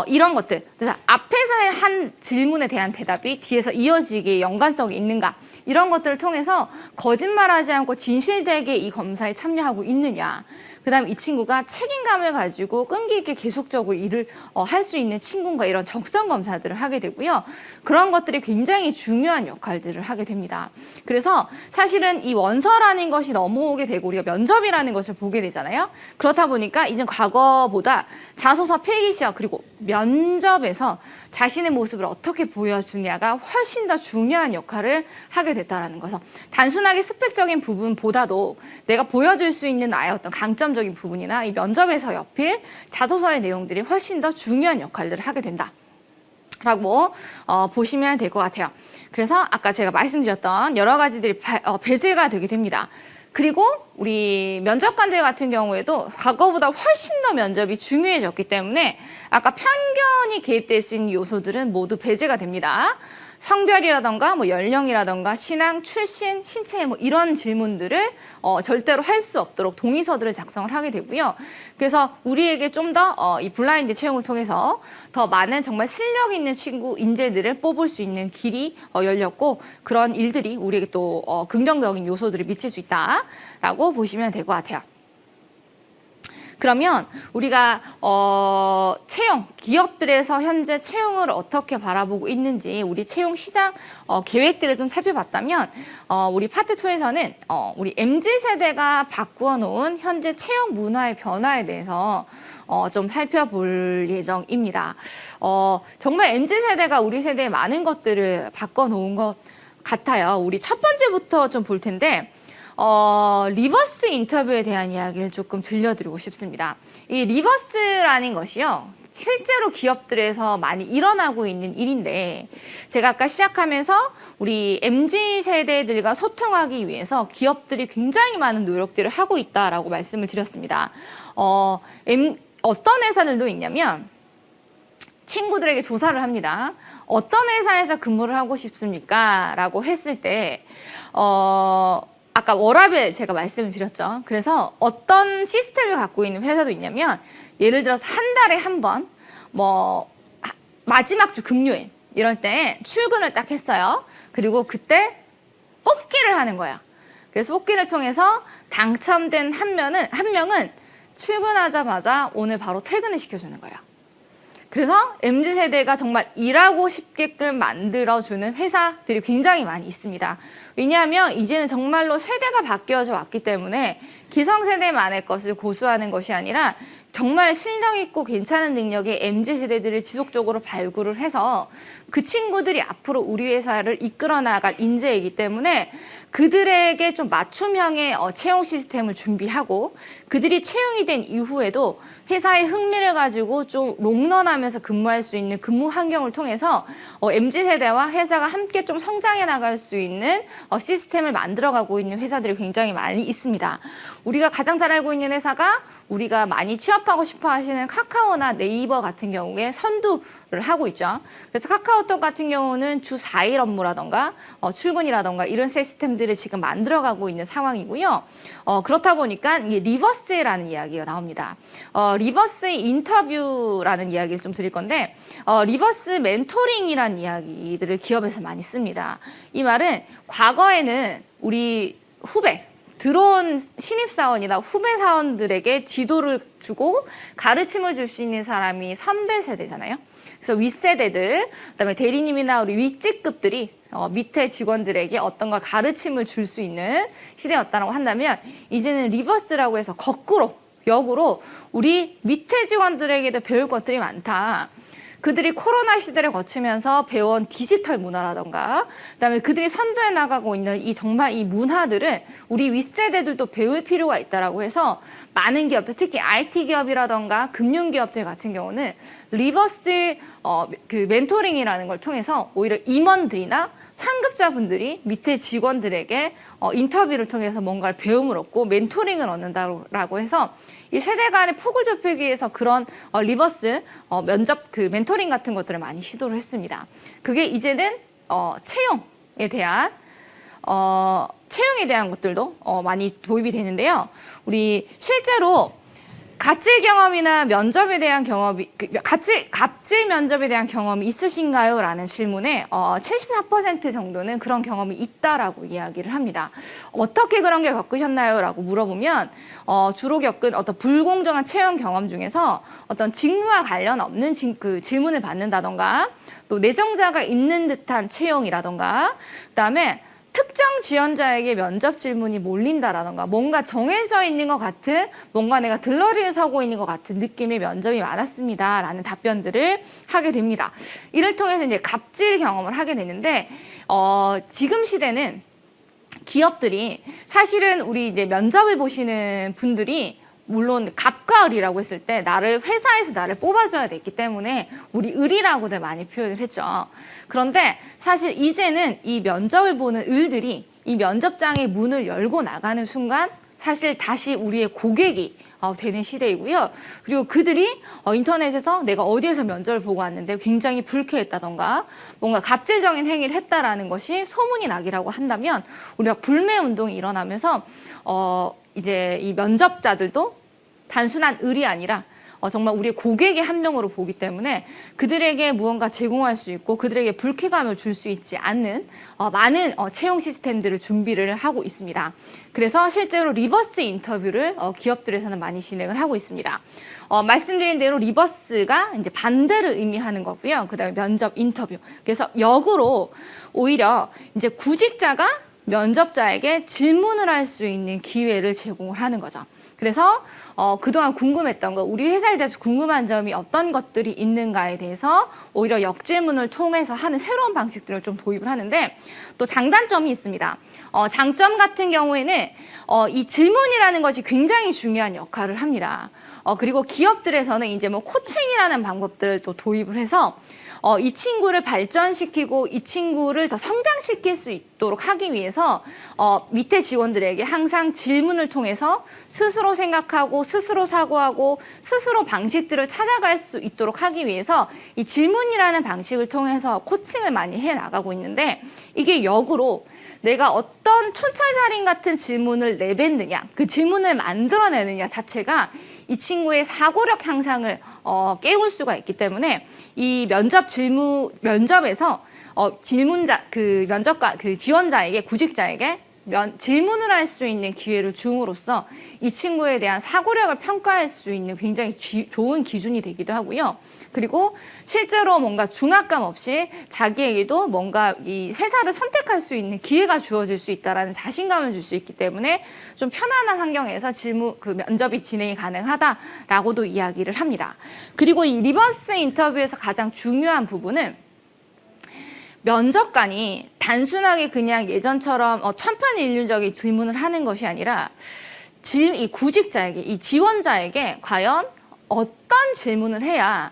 이런 것들. 그래서 앞에서의 한 질문에 대한 대답이 뒤에서 이어지게 연관성이 있는가, 이런 것들을 통해서 거짓말하지 않고 진실되게 이 검사에 참여하고 있느냐, 그 다음에 이 친구가 책임감을 가지고 끈기 있게 계속적으로 일을 할 수 있는 친구인가, 이런 적성 검사들을 하게 되고요. 그런 것들이 굉장히 중요한 역할들을 하게 됩니다. 그래서 사실은 이 원서라는 것이 넘어오게 되고 우리가 면접이라는 것을 보게 되잖아요. 그렇다 보니까 이제 과거보다 자소서, 필기시험, 그리고 면접에서 자신의 모습을 어떻게 보여주냐가 훨씬 더 중요한 역할을 하게 됐다라는 거죠. 단순하게 스펙적인 부분보다도 내가 보여줄 수 있는 나의 어떤 강점적인 부분이나 이 면접에서 옆에 자소서의 내용들이 훨씬 더 중요한 역할들을 하게 된다라고 보시면 될 것 같아요. 그래서 아까 제가 말씀드렸던 여러 가지들이 배제가 되게 됩니다. 그리고 우리 면접관들 같은 경우에도 과거보다 훨씬 더 면접이 중요해졌기 때문에 아까 편견이 개입될 수 있는 요소들은 모두 배제가 됩니다. 성별이라던가 뭐 연령이라던가 신앙, 출신, 신체 뭐 이런 질문들을 절대로 할 수 없도록 동의서들을 작성을 하게 되고요. 그래서 우리에게 좀 더 이 블라인드 채용을 통해서 더 많은 정말 실력 있는 친구, 인재들을 뽑을 수 있는 길이 열렸고, 그런 일들이 우리에게 또 긍정적인 요소들을 미칠 수 있다라고 보시면 될 것 같아요. 그러면 우리가 채용, 기업들에서 현재 채용을 어떻게 바라보고 있는지 우리 채용 시장 계획들을 좀 살펴봤다면, 우리 파트 2에서는 우리 MZ세대가 바꾸어 놓은 현재 채용 문화의 변화에 대해서 좀 살펴볼 예정입니다. 정말 MZ세대가 우리 세대에 많은 것들을 바꿔 놓은 것 같아요. 우리 첫 번째부터 좀 볼 텐데, 리버스 인터뷰에 대한 이야기를 조금 들려드리고 싶습니다. 이 리버스라는 것이요, 실제로 기업들에서 많이 일어나고 있는 일인데 제가 아까 시작하면서 우리 MZ세대들과 소통하기 위해서 기업들이 굉장히 많은 노력들을 하고 있다라고 말씀을 드렸습니다. 어떤 회사들도 있냐면 친구들에게 조사를 합니다. 어떤 회사에서 근무를 하고 싶습니까? 라고 했을 때 아까 워라밸 제가 말씀을 드렸죠. 그래서 어떤 시스템을 갖고 있는 회사도 있냐면 예를 들어서 한 달에 한 번 마지막 주 금요일 이럴 때 출근을 딱 했어요. 그리고 그때 뽑기를 하는 거야. 그래서 뽑기를 통해서 당첨된 한 명은 출근하자마자 오늘 바로 퇴근을 시켜주는 거예요. 그래서 MZ세대가 정말 일하고 싶게끔 만들어주는 회사들이 굉장히 많이 있습니다. 왜냐하면 이제는 정말로 세대가 바뀌어져 왔기 때문에 기성세대만의 것을 고수하는 것이 아니라 정말 실력 있고 괜찮은 능력의 MZ세대들을 지속적으로 발굴을 해서 그 친구들이 앞으로 우리 회사를 이끌어 나갈 인재이기 때문에 그들에게 좀 맞춤형의 채용 시스템을 준비하고 그들이 채용이 된 이후에도 회사의 흥미를 가지고 좀 롱런하면서 근무할 수 있는 근무 환경을 통해서 MZ세대와 회사가 함께 좀 성장해 나갈 수 있는 시스템을 만들어가고 있는 회사들이 굉장히 많이 있습니다. 우리가 가장 잘 알고 있는 회사가 우리가 많이 취업하고 싶어 하시는 카카오나 네이버 같은 경우에 선두를 하고 있죠. 그래서 카카오톡 같은 경우는 주 4일 업무라던가 출근이라던가 이런 시스템들을 지금 만들어가고 있는 상황이고요. 그렇다 보니까 이게 리버스라는 이야기가 나옵니다. 리버스 인터뷰라는 이야기를 좀 드릴 건데 리버스 멘토링이라는 이야기들을 기업에서 많이 씁니다. 이 말은 과거에는 우리 후배 들어온 신입사원이나 후배 사원들에게 지도를 주고 가르침을 줄 수 있는 사람이 선배 세대잖아요. 그래서 윗세대들, 그다음에 대리님이나 우리 윗직급들이 밑에 직원들에게 어떤 걸 가르침을 줄 수 있는 시대였다고 한다면 이제는 리버스라고 해서 거꾸로, 역으로 우리 밑에 직원들에게도 배울 것들이 많다. 그들이 코로나 시대를 거치면서 배운 디지털 문화라던가 그다음에 그들이 선도해 나가고 있는 이 정말 이 문화들을 우리 윗세대들도 배울 필요가 있다라고 해서 많은 기업들 특히 IT 기업이라던가 금융 기업들 같은 경우는 리버스 그 멘토링이라는 걸 통해서 오히려 임원들이나 상급자분들이 밑에 직원들에게 인터뷰를 통해서 뭔가를 배움을 얻고 멘토링을 얻는다라고 해서 이 세대 간의 폭을 좁히기 위해서 그런 리버스 면접 그 멘토링 같은 것들을 많이 시도를 했습니다. 그게 이제는 채용에 대한 것들도 많이 도입이 되는데요. 우리 실제로 갑질 경험이나 면접에 대한 경험이 갑질 면접에 대한 경험이 있으신가요? 라는 질문에 74% 정도는 그런 경험이 있다라고 이야기를 합니다. 어떻게 그런 게 겪으셨나요? 라고 물어보면 주로 겪은 어떤 불공정한 채용 경험 중에서 어떤 직무와 관련 없는 그 질문을 받는다던가 또 내정자가 있는 듯한 채용이라던가 그다음에 특정 지원자에게 면접 질문이 몰린다라던가 뭔가 정해져 있는 것 같은 뭔가 내가 들러리를 서고 있는 것 같은 느낌의 면접이 많았습니다라는 답변들을 하게 됩니다. 이를 통해서 이제 갑질 경험을 하게 되는데 지금 시대는 기업들이 사실은 우리 이제 면접을 보시는 분들이 물론 갑과 을이라고 했을 때 회사에서 나를 뽑아줘야 됐기 때문에 우리 을이라고들 많이 표현을 했죠. 그런데 사실 이제는 이 면접을 보는 을들이 이 면접장의 문을 열고 나가는 순간 사실 다시 우리의 고객이 되는 시대이고요. 그리고 그들이 인터넷에서 내가 어디에서 면접을 보고 왔는데 굉장히 불쾌했다던가 뭔가 갑질적인 행위를 했다라는 것이 소문이 나기라고 한다면 우리가 불매 운동이 일어나면서 이제 이 면접자들도 단순한 을이 아니라 정말 우리의 고객의 한 명으로 보기 때문에 그들에게 무언가 제공할 수 있고 그들에게 불쾌감을 줄 수 있지 않는 많은 채용 시스템들을 준비를 하고 있습니다. 그래서 실제로 리버스 인터뷰를 기업들에서는 많이 진행을 하고 있습니다. 말씀드린 대로 리버스가 이제 반대를 의미하는 거고요. 그다음에 면접 인터뷰. 그래서 역으로 오히려 이제 구직자가 면접자에게 질문을 할 수 있는 기회를 제공을 하는 거죠. 그래서 그동안 궁금했던 거, 우리 회사에 대해서 궁금한 점이 어떤 것들이 있는가에 대해서 오히려 역질문을 통해서 하는 새로운 방식들을 좀 도입을 하는데 또 장단점이 있습니다. 장점 같은 경우에는 이 질문이라는 것이 굉장히 중요한 역할을 합니다. 그리고 기업들에서는 이제 뭐 코칭이라는 방법들을 또 도입을 해서 이 친구를 발전시키고 이 친구를 더 성장시킬 수 있도록 하기 위해서 밑에 직원들에게 항상 질문을 통해서 스스로 생각하고 스스로 사고하고 스스로 방식들을 찾아갈 수 있도록 하기 위해서 이 질문이라는 방식을 통해서 코칭을 많이 해 나가고 있는데, 이게 역으로 내가 어떤 촌철살인 같은 질문을 내뱉느냐, 그 질문을 만들어내느냐 자체가 이 친구의 사고력 향상을 깨울 수가 있기 때문에 이 면접에서 면접관 그 지원자에게, 구직자에게 질문을 할 수 있는 기회를 줌으로써 이 친구에 대한 사고력을 평가할 수 있는 굉장히 좋은 기준이 되기도 하고요. 그리고 실제로 뭔가 중압감 없이 자기에게도 뭔가 이 회사를 선택할 수 있는 기회가 주어질 수 있다라는 자신감을 줄 수 있기 때문에 좀 편안한 환경에서 면접이 진행이 가능하다라고도 이야기를 합니다. 그리고 이 리버스 인터뷰에서 가장 중요한 부분은 면접관이 단순하게 그냥 예전처럼 천편일률적인 질문을 하는 것이 아니라 이 구직자에게, 이 지원자에게 과연 어떤 질문을 해야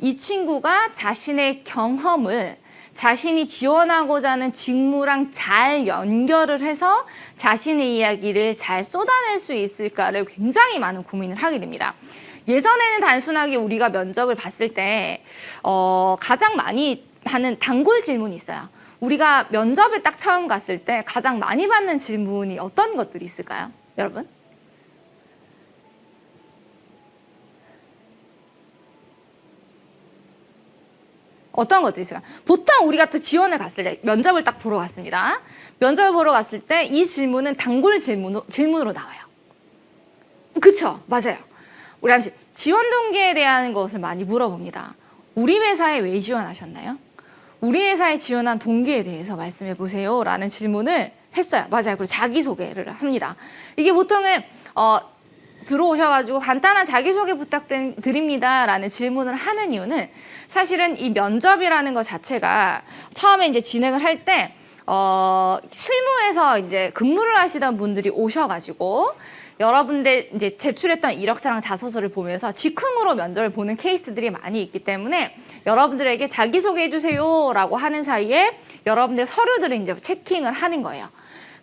이 친구가 자신의 경험을 자신이 지원하고자 하는 직무랑 잘 연결을 해서 자신의 이야기를 잘 쏟아낼 수 있을까를 굉장히 많은 고민을 하게 됩니다. 예전에는 단순하게 우리가 면접을 봤을 때 가장 많이 하는 단골 질문이 있어요. 우리가 면접에 딱 처음 갔을 때 가장 많이 받는 질문이 어떤 것들이 있을까요, 여러분? 어떤 것들이 있을까요? 보통 우리가 또 지원을 갔을 때, 면접을 딱 보러 갔습니다. 면접을 보러 갔을 때 이 질문은 단골 질문으로 나와요. 그쵸? 맞아요. 우리 잠시 지원 동기에 대한 것을 많이 물어봅니다. 우리 회사에 왜 지원하셨나요? 우리 회사에 지원한 동기에 대해서 말씀해 보세요 라는 질문을 했어요. 맞아요. 그리고 자기소개를 합니다. 이게 보통은 들어오셔가지고 간단한 자기소개 부탁드립니다 라는 질문을 하는 이유는 사실은 이 면접이라는 것 자체가 처음에 이제 진행을 할 때 실무에서 이제 근무를 하시던 분들이 오셔가지고 여러분들 이제 제출했던 이력서랑 자소서를 보면서 즉흥으로 면접을 보는 케이스들이 많이 있기 때문에 여러분들에게 자기소개해 주세요라고 하는 사이에 여러분들의 서류들을 이제 체킹을 하는 거예요.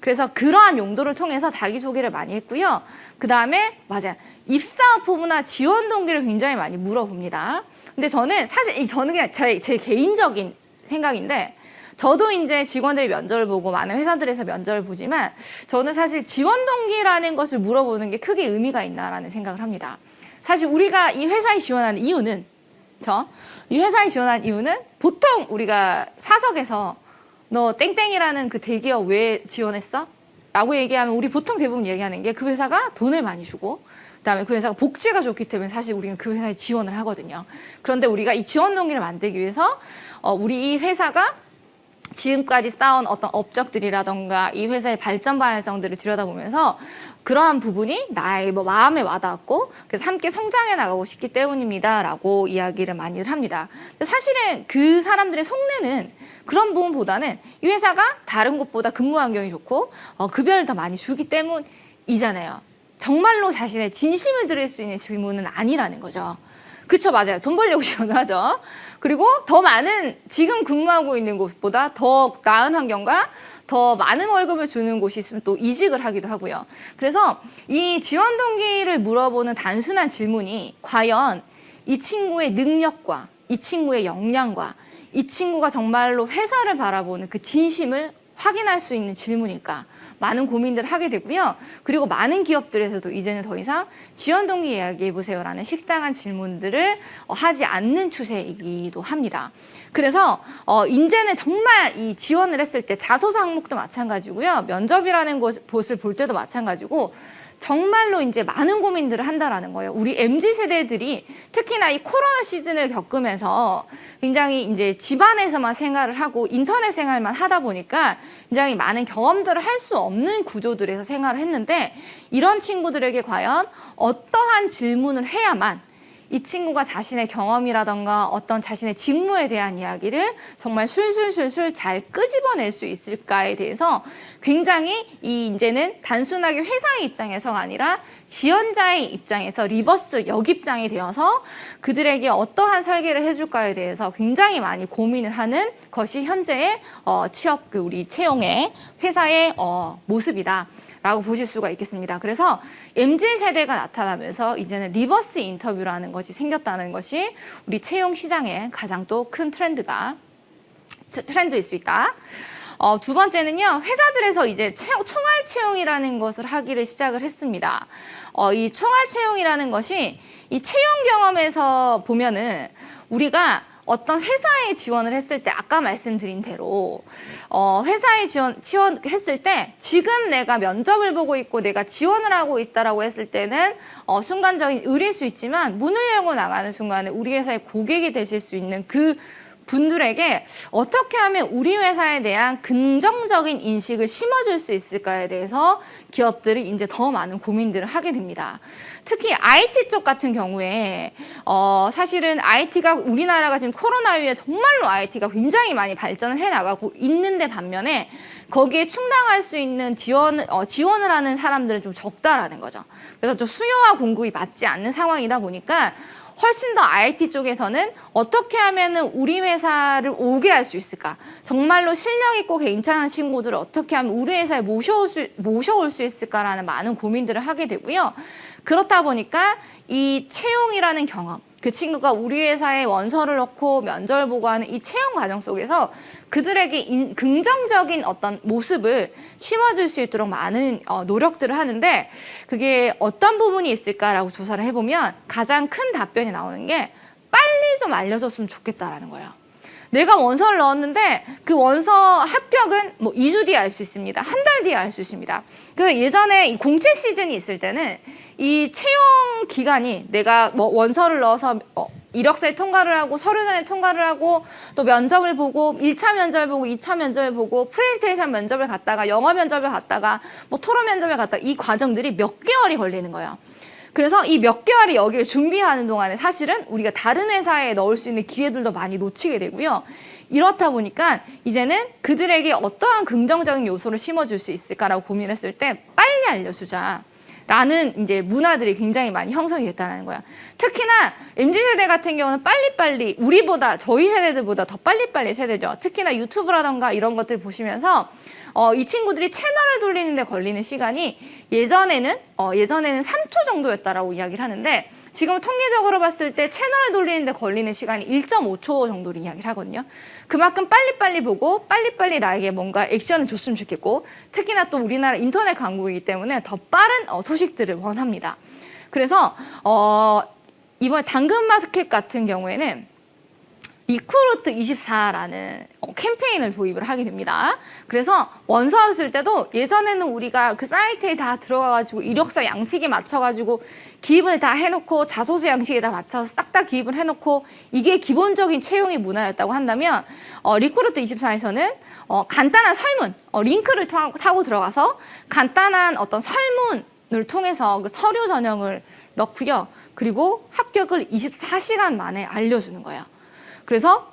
그래서 그러한 용도를 통해서 자기소개를 많이 했고요. 그 다음에 맞아요. 입사 포부나 지원 동기를 굉장히 많이 물어봅니다. 근데 저는 그냥 제 개인적인 생각인데, 저도 이제 직원들이 면접을 보고 많은 회사들에서 면접을 보지만 저는 사실 지원 동기라는 것을 물어보는 게 크게 의미가 있나라는 생각을 합니다. 사실 우리가 이 회사에 지원하는 이유는 보통 우리가 사석에서 너 땡땡이라는 그 대기업 왜 지원했어? 라고 얘기하면 우리 보통 대부분 얘기하는 게 그 회사가 돈을 많이 주고 그다음에 그 회사가 복지가 좋기 때문에 사실 우리는 그 회사에 지원을 하거든요. 그런데 우리가 이 지원 동기를 만들기 위해서 우리 이 회사가 지금까지 쌓은 어떤 업적들이라던가 이 회사의 발전 방향성들을 들여다보면서 그러한 부분이 나의 마음에 와닿았고 그래서 함께 성장해 나가고 싶기 때문입니다라고 이야기를 많이들 합니다. 근데 사실은 그 사람들의 속내는 그런 부분보다는 이 회사가 다른 곳보다 근무 환경이 좋고 급여를 더 많이 주기 때문이잖아요. 정말로 자신의 진심을 들을 수 있는 질문은 아니라는 거죠. 그쵸, 맞아요. 돈 벌려고 지원을 하죠. 그리고 더 많은 지금 근무하고 있는 곳보다 더 나은 환경과 더 많은 월급을 주는 곳이 있으면 또 이직을 하기도 하고요. 그래서 이 지원 동기를 물어보는 단순한 질문이 과연 이 친구의 능력과 이 친구의 역량과 이 친구가 정말로 회사를 바라보는 그 진심을 확인할 수 있는 질문일까? 많은 고민들을 하게 되고요. 그리고 많은 기업들에서도 이제는 더 이상 지원 동기 이야기해보세요라는 식상한 질문들을 하지 않는 추세이기도 합니다. 그래서 이제는 정말 이 지원을 했을 때 자소서 항목도 마찬가지고요. 면접이라는 곳을 볼 때도 마찬가지고 정말로 이제 많은 고민들을 한다라는 거예요. 우리 MZ세대들이 특히나 이 코로나 시즌을 겪으면서 굉장히 이제 집안에서만 생활을 하고 인터넷 생활만 하다 보니까 굉장히 많은 경험들을 할 수 없는 구조들에서 생활을 했는데 이런 친구들에게 과연 어떠한 질문을 해야만 이 친구가 자신의 경험이라던가 어떤 자신의 직무에 대한 이야기를 정말 술술술술 잘 끄집어낼 수 있을까에 대해서 굉장히 이제는 단순하게 회사의 입장에서가 아니라 지원자의 입장에서 리버스 역입장이 되어서 그들에게 어떠한 설계를 해줄까에 대해서 굉장히 많이 고민을 하는 것이 현재의 취업 우리 채용의 회사의 모습이다. 라고 보실 수가 있겠습니다. 그래서 MZ세대가 나타나면서 이제는 리버스 인터뷰라는 것이 생겼다는 것이 우리 채용 시장의 가장 또 큰 트렌드일 수 있다. 두 번째는요, 회사들에서 이제 총알 채용이라는 것을 하기를 시작을 했습니다. 이 총알 채용이라는 것이 이 채용 경험에서 보면은 우리가 어떤 회사에 지원을 했을 때 아까 말씀드린 대로 회사에 지원했을 때 지금 내가 면접을 보고 있고 내가 지원을 하고 있다라고 했을 때는 순간적인 의리일 수 있지만 문을 열고 나가는 순간에 우리 회사의 고객이 되실 수 있는 그 분들에게 어떻게 하면 우리 회사에 대한 긍정적인 인식을 심어줄 수 있을까에 대해서 기업들이 이제 더 많은 고민들을 하게 됩니다. 특히 IT 쪽 같은 경우에 사실은 IT가 우리나라가 지금 코로나 이후에 정말로 IT가 굉장히 많이 발전을 해나가고 있는데 반면에 거기에 충당할 수 있는 지원을 하는 사람들은 좀 적다라는 거죠. 그래서 좀 수요와 공급이 맞지 않는 상황이다 보니까 훨씬 더 IT 쪽에서는 어떻게 하면은 우리 회사를 오게 할 수 있을까? 정말로 실력 있고 괜찮은 친구들을 어떻게 하면 우리 회사에 모셔올 수 있을까라는 많은 고민들을 하게 되고요. 그렇다 보니까 이 채용이라는 경험, 그 친구가 우리 회사에 원서를 넣고 면접을 보고 하는 이 채용 과정 속에서 그들에게 긍정적인 어떤 모습을 심어줄 수 있도록 많은 노력들을 하는데 그게 어떤 부분이 있을까라고 조사를 해보면 가장 큰 답변이 나오는 게 빨리 좀 알려줬으면 좋겠다라는 거예요. 내가 원서를 넣었는데 그 원서 합격은 뭐 2주 뒤에 알 수 있습니다. 한 달 뒤에 알 수 있습니다. 그래서 예전에 이 공채 시즌이 있을 때는 이 채용 기간이 내가 뭐 원서를 넣어서 이력서에 통과를 하고 서류전에 통과를 하고 또 면접을 보고 1차 면접을 보고 2차 면접을 보고 프레젠테이션 면접을 갔다가 영어 면접을 갔다가 뭐 토론 면접을 갔다가 이 과정들이 몇 개월이 걸리는 거예요. 그래서 이 몇 개월이 여기를 준비하는 동안에 사실은 우리가 다른 회사에 넣을 수 있는 기회들도 많이 놓치게 되고요. 이렇다 보니까 이제는 그들에게 어떠한 긍정적인 요소를 심어줄 수 있을까라고 고민했을 때 빨리 알려주자. 라는 이제 문화들이 굉장히 많이 형성이 됐다는 거야. 특히나 MZ세대 같은 경우는 빨리빨리 우리보다 저희 세대들보다 더 빨리빨리 세대죠. 특히나 유튜브라던가 이런 것들 보시면서 이 친구들이 채널을 돌리는데 걸리는 시간이 예전에는 3초 정도였다라고 이야기를 하는데 지금 통계적으로 봤을 때 채널을 돌리는데 걸리는 시간이 1.5초 정도로 이야기를 하거든요. 그만큼 빨리빨리 보고 빨리빨리 나에게 뭔가 액션을 줬으면 좋겠고 특히나 또 우리나라 인터넷 강국이기 때문에 더 빠른 소식들을 원합니다. 그래서 이번에 당근마켓 같은 경우에는 리크루트 24라는 캠페인을 도입을 하게 됩니다. 그래서 원서를 쓸 때도 예전에는 우리가 그 사이트에 다 들어가가지고 이력서 양식에 맞춰가지고 기입을 다 해놓고 자소서 양식에 다 맞춰서 싹 다 기입을 해놓고 이게 기본적인 채용의 문화였다고 한다면 리크루트 24에서는 간단한 설문, 링크를 타고 들어가서 간단한 어떤 설문을 통해서 그 서류 전형을 넣고요. 그리고 합격을 24시간 만에 알려주는 거예요. 그래서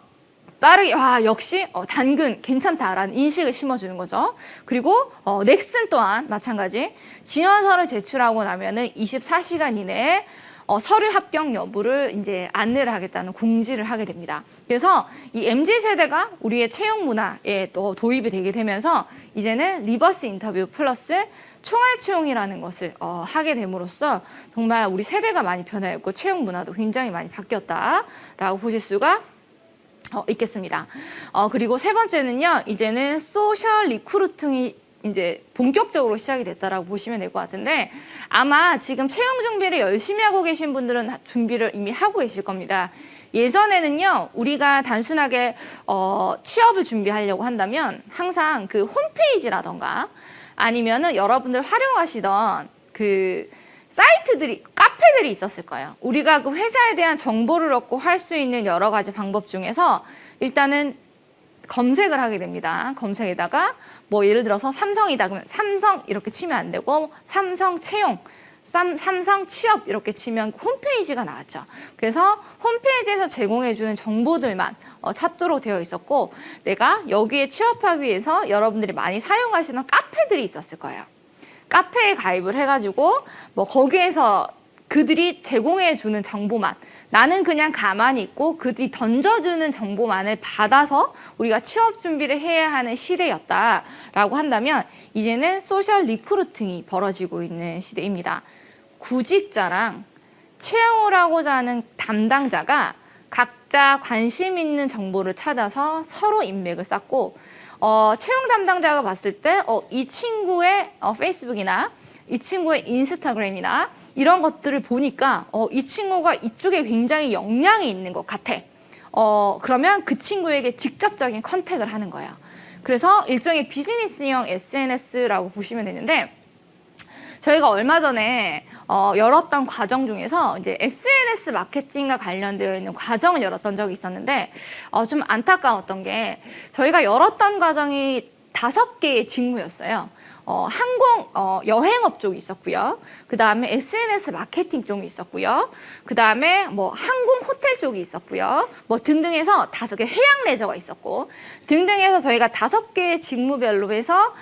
빠르게 역시 단근 괜찮다라는 인식을 심어주는 거죠. 그리고 넥슨 또한 마찬가지 지원서를 제출하고 나면은 24시간 이내에 서류 합격 여부를 이제 안내를 하겠다는 공지를 하게 됩니다. 그래서 이 MZ세대가 우리의 채용 문화에 또 도입이 되게 되면서 이제는 리버스 인터뷰 플러스 총알 채용이라는 것을 하게 됨으로써 정말 우리 세대가 많이 변화했고 채용 문화도 굉장히 많이 바뀌었다라고 보실 수가 있겠습니다. 그리고 세 번째는요, 이제는 소셜 리크루팅이 이제 본격적으로 시작이 됐다라고 보시면 될 것 같은데 아마 지금 채용 준비를 열심히 하고 계신 분들은 준비를 이미 하고 계실 겁니다. 예전에는요, 우리가 단순하게 취업을 준비하려고 한다면 항상 그 홈페이지라던가 아니면은 여러분들 활용하시던 그 사이트들이, 카페들이 있었을 거예요. 우리가 그 회사에 대한 정보를 얻고 할 수 있는 여러 가지 방법 중에서 일단은 검색을 하게 됩니다. 검색에다가 뭐 예를 들어서 삼성이다 그러면 삼성 이렇게 치면 안 되고 삼성 채용 삼성 취업 이렇게 치면 홈페이지가 나왔죠. 그래서 홈페이지에서 제공해주는 정보들만 찾도록 되어 있었고, 내가 여기에 취업하기 위해서 여러분들이 많이 사용하시는 카페들이 있었을 거예요. 카페에 가입을 해가지고 뭐 거기에서 그들이 제공해주는 정보만, 나는 그냥 가만히 있고 그들이 던져주는 정보만을 받아서 우리가 취업 준비를 해야 하는 시대였다라고 한다면, 이제는 소셜 리크루팅이 벌어지고 있는 시대입니다. 구직자랑 채용을 하고자 하는 담당자가 각자 관심 있는 정보를 찾아서 서로 인맥을 쌓고, 채용 담당자가 봤을 때 이 친구의 페이스북이나 이 친구의 인스타그램이나 이런 것들을 보니까 이 친구가 이쪽에 굉장히 역량이 있는 것 같아. 그러면 그 친구에게 직접적인 컨택을 하는 거예요. 그래서 일종의 비즈니스형 SNS라고 보시면 되는데, 저희가 얼마 전에 열었던 과정 중에서 이제 SNS 마케팅과 관련되어 있는 과정을 열었던 적이 있었는데, 좀 안타까웠던 게 저희가 열었던 과정이 5개의 직무였어요. 여행업 쪽이 있었고요. 그 다음에 SNS 마케팅 쪽이 있었고요. 그 다음에 뭐 항공 호텔 쪽이 있었고요. 뭐 등등해서 5개, 해양 레저가 있었고 등등해서 저희가 5개의 직무별로 해서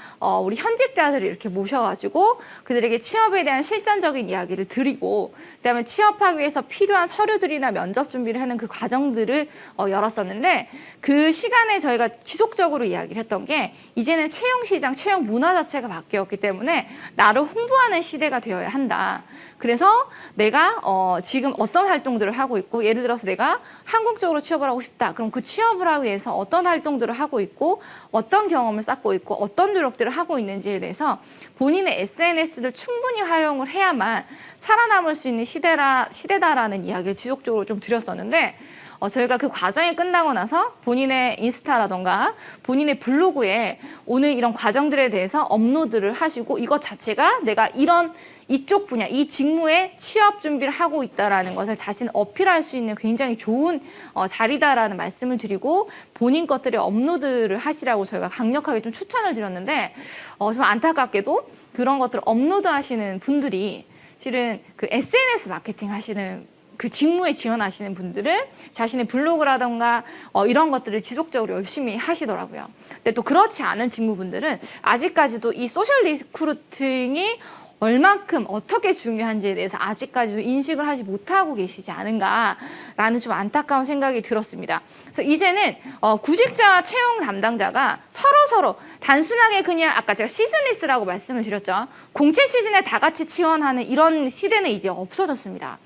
우리 현직자들을 이렇게 모셔가지고 그들에게 취업에 대한 실전적인 이야기를 드리고, 그 다음에 취업하기 위해서 필요한 서류들이나 면접 준비를 하는 그 과정들을 열었었는데, 그 시간에 저희가 지속적으로 이야기를 했던 게, 이제는 채용 시장, 채용 문화 자체가 바뀌었기 때문에 나를 홍보하는 시대가 되어야 한다. 그래서 내가 지금 어떤 활동들을 하고 있고, 예를 들어서 내가 항공 쪽으로 취업을 하고 싶다. 그럼 그 취업을 하기 위해서 어떤 활동들을 하고 있고, 어떤 경험을 쌓고 있고, 어떤 노력들을 하고 있는지에 대해서 본인의 SNS를 충분히 활용을 해야만 살아남을 수 있는 시대다라는 이야기를 지속적으로 좀 드렸었는데, 저희가 그 과정이 끝나고 나서 본인의 인스타라던가 본인의 블로그에 오늘 이런 과정들에 대해서 업로드를 하시고, 이것 자체가 내가 이쪽 분야, 이 직무에 취업 준비를 하고 있다라는 것을 자신 어필할 수 있는 굉장히 좋은 자리다라는 말씀을 드리고, 본인 것들을 업로드를 하시라고 저희가 강력하게 좀 추천을 드렸는데, 좀 안타깝게도 그런 것들을 업로드 하시는 분들이 실은 그 SNS 마케팅 하시는 그 직무에 지원하시는 분들은 자신의 블로그라던가 이런 것들을 지속적으로 열심히 하시더라고요. 근데 또 그렇지 않은 직무분들은 아직까지도 이 소셜 리크루팅이 얼만큼 어떻게 중요한지에 대해서 아직까지도 인식을 하지 못하고 계시지 않은가라는 좀 안타까운 생각이 들었습니다. 그래서 이제는 구직자와 채용 담당자가 서로 단순하게 그냥 아까 제가 시즌리스라고 말씀을 드렸죠. 공채 시즌에 다 같이 지원하는 이런 시대는 이제 없어졌습니다.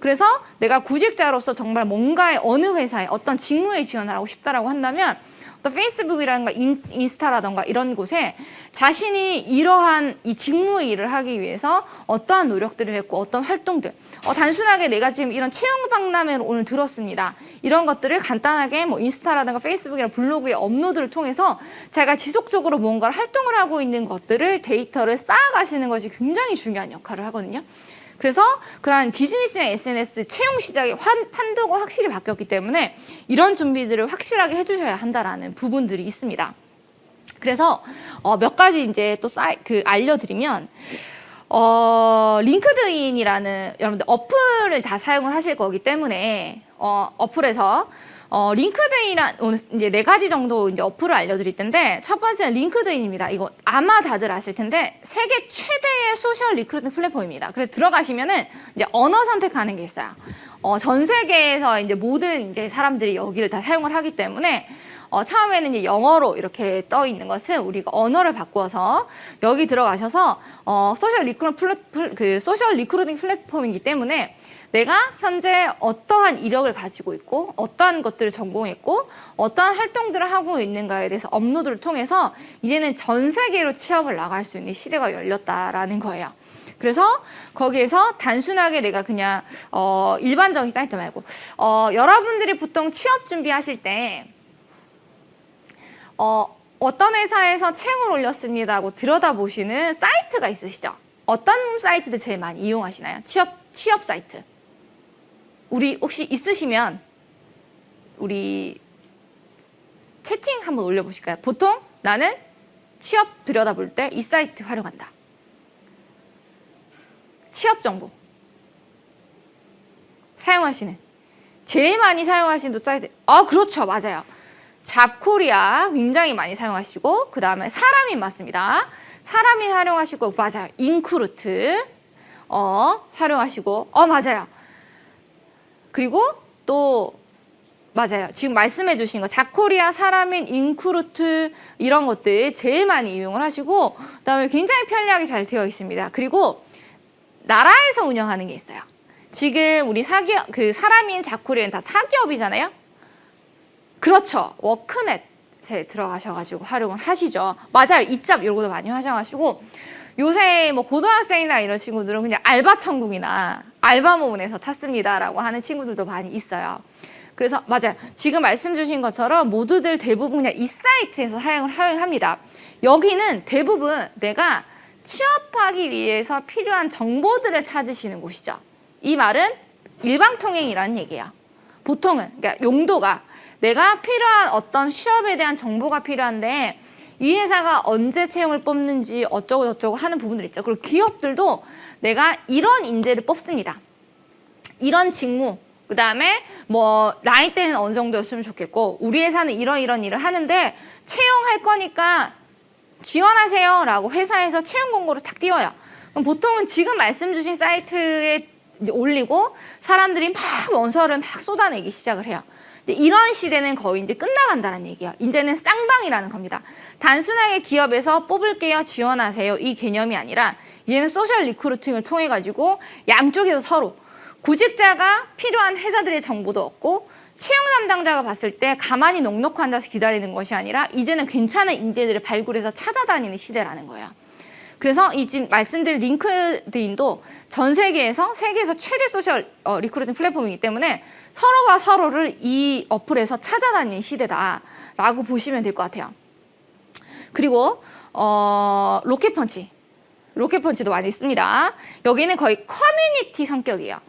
그래서 내가 구직자로서 정말 뭔가의 어느 회사에 어떤 직무에 지원을 하고 싶다라고 한다면, 또 페이스북이라든가 인스타라든가 이런 곳에 자신이 이러한 이 직무 일을 하기 위해서 어떠한 노력들을 했고 어떤 활동들, 단순하게 내가 지금 이런 채용 박람회를 오늘 들었습니다. 이런 것들을 간단하게 뭐 인스타라든가 페이스북이나 블로그에 업로드를 통해서 제가 지속적으로 뭔가를 활동을 하고 있는 것들을 데이터를 쌓아가시는 것이 굉장히 중요한 역할을 하거든요. 그래서 그러한 비즈니스나 SNS 채용 시장의 판도가 확실히 바뀌었기 때문에 이런 준비들을 확실하게 해주셔야 한다라는 부분들이 있습니다. 그래서 몇 가지 이제 또 알려드리면, 링크드인이라는 여러분들 어플을 다 사용을 하실 거기 때문에 어플에서 링크드인이란 오늘 이제 4가지 정도 이제 어플을 알려드릴 텐데, 첫 번째는 링크드인입니다. 이거 아마 다들 아실 텐데 세계 최대의 소셜 리크루팅 플랫폼입니다. 그래서 들어가시면은 이제 언어 선택하는 게 있어요. 전 세계에서 이제 모든 이제 사람들이 여기를 다 사용을 하기 때문에 처음에는 이제 영어로 이렇게 떠 있는 것을 우리가 언어를 바꾸어서 여기 들어가셔서 소셜 리크루팅 플랫폼이기 때문에 내가 현재 어떠한 이력을 가지고 있고 어떠한 것들을 전공했고 어떠한 활동들을 하고 있는가에 대해서 업로드를 통해서 이제는 전 세계로 취업을 나갈 수 있는 시대가 열렸다라는 거예요. 그래서 거기에서 단순하게 내가 그냥 일반적인 사이트 말고 여러분들이 보통 취업 준비하실 때 어떤 회사에서 채용을 올렸습니다 하고 들여다보시는 사이트가 있으시죠? 어떤 사이트들 제일 많이 이용하시나요? 취업 사이트. 우리 혹시 있으시면 우리 채팅 한번 올려보실까요? 보통 나는 취업 들여다볼 때 이 사이트 활용한다. 취업 정보 사용하시는, 제일 많이 사용하시는 사이트, 그렇죠, 맞아요. 잡코리아 굉장히 많이 사용하시고, 그 다음에 사람인 맞습니다. 사람인 활용하시고, 맞아요. 인크루트 활용하시고, 맞아요. 그리고 또 맞아요. 지금 말씀해 주신 거 잡코리아, 사람인, 인크루트 이런 것들 제일 많이 이용을 하시고, 그다음에 굉장히 편리하게 잘 되어 있습니다. 그리고 나라에서 운영하는 게 있어요. 지금 우리 사기업, 그 사람인, 잡코리아는 다 사기업이잖아요. 그렇죠. 워크넷에 들어가셔가지고 활용을 하시죠. 맞아요. 이짭 이런 것도 많이 활용하시고, 요새 뭐 고등학생이나 이런 친구들은 그냥 알바천국이나 알바모문에서 찾습니다라고 하는 친구들도 많이 있어요. 그래서 맞아요. 지금 말씀 주신 것처럼 모두들 대부분 그냥 이 사이트에서 사용을 합니다. 여기는 대부분 내가 취업하기 위해서 필요한 정보들을 찾으시는 곳이죠. 이 말은 일방통행이라는 얘기예요. 보통은, 그러니까 용도가 내가 필요한 어떤 취업에 대한 정보가 필요한데 이 회사가 언제 채용을 뽑는지 어쩌고 저쩌고 하는 부분들 있죠. 그리고 기업들도 내가 이런 인재를 뽑습니다. 이런 직무, 그 다음에 뭐 나이대는 어느 정도였으면 좋겠고 우리 회사는 이런 일을 하는데 채용할 거니까 지원하세요 라고 회사에서 채용 공고를 탁 띄워요. 그럼 보통은 지금 말씀 주신 사이트에 올리고 사람들이 막 원서를 막 쏟아내기 시작을 해요. 이런 시대는 거의 이제 끝나간다는 얘기예요. 이제는 쌍방이라는 겁니다. 단순하게 기업에서 뽑을게요, 지원하세요 이 개념이 아니라 이제는 소셜 리크루팅을 통해 가지고 양쪽에서 서로 구직자가 필요한 회사들의 정보도 얻고 채용 담당자가 봤을 때 가만히 넋놓고 앉아서 기다리는 것이 아니라 이제는 괜찮은 인재들을 발굴해서 찾아다니는 시대라는 거예요. 그래서 이 지금 말씀드린 링크드인도 전 세계에서 최대 소셜 리크루팅 플랫폼이기 때문에 서로가 서로를 이 어플에서 찾아다니는 시대다라고 보시면 될 것 같아요. 그리고 로켓펀치도 많이 씁니다. 여기는 거의 커뮤니티 성격이에요.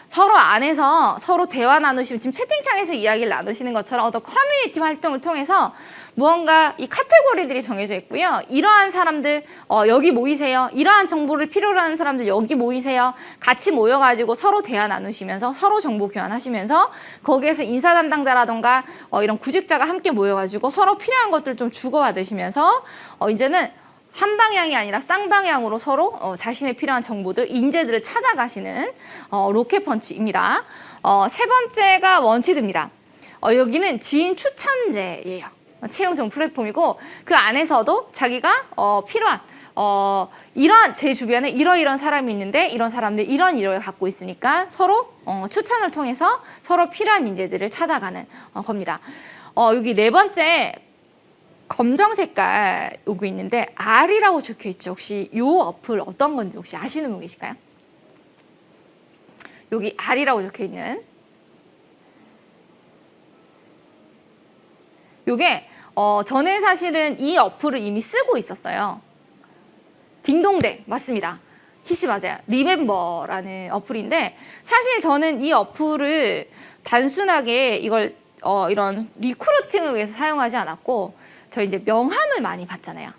서로 안에서 서로 대화 나누시면 지금 채팅창에서 이야기를 나누시는 것처럼 어떤 커뮤니티 활동을 통해서 무언가 이 카테고리들이 정해져 있고요. 이러한 사람들 여기 모이세요. 이러한 정보를 필요로 하는 사람들 여기 모이세요. 같이 모여가지고 서로 대화 나누시면서 서로 정보 교환하시면서 거기에서 인사 담당자라던가 이런 구직자가 함께 모여가지고 서로 필요한 것들 좀 주고받으시면서 이제는 한 방향이 아니라 쌍방향으로 서로 자신의 필요한 정보들, 인재들을 찾아가시는 로켓펀치입니다. 세 번째가 원티드입니다. 여기는 지인 추천제예요. 채용 정보 플랫폼이고 그 안에서도 자기가 필요한 이런 제 주변에 이러이런 사람이 있는데 이런 사람들 이런 이력을 갖고 있으니까 서로 추천을 통해서 서로 필요한 인재들을 찾아가는 겁니다. 여기 네 번째 검정 색깔 요거 있는데 R이라고 적혀 있죠. 혹시 요 어플 어떤 건지 혹시 아시는 분 계실까요? 여기 R이라고 적혀 있는 요게 저는 사실은 이 어플을 이미 쓰고 있었어요. 딩동댕 맞습니다. 히씨 맞아요. 리멤버라는 어플인데 사실 저는 이 어플을 단순하게 이걸 이런 리크루팅을 위해서 사용하지 않았고 저 이제 명함을 많이 받잖아요.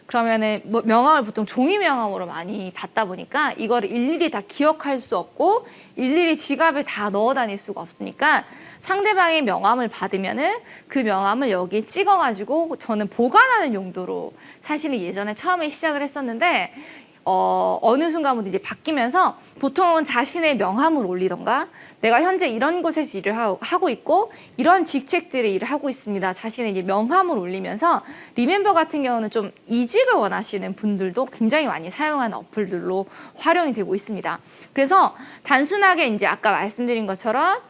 그러면은 뭐 명함을 보통 종이 명함으로 많이 받다 보니까 이거를 일일이 다 기억할 수 없고 일일이 지갑에 다 넣어 다닐 수가 없으니까 상대방의 명함을 받으면은 그 명함을 여기에 찍어가지고 저는 보관하는 용도로 사실은 예전에 처음에 시작을 했었는데 어느 순간부터 이제 바뀌면서 보통은 자신의 명함을 올리던가 내가 현재 이런 곳에서 일을 하고 있고 이런 직책들의 일을 하고 있습니다. 자신의 이제 명함을 올리면서 리멤버 같은 경우는 좀 이직을 원하시는 분들도 굉장히 많이 사용하는 어플들로 활용이 되고 있습니다. 그래서 단순하게 이제 아까 말씀드린 것처럼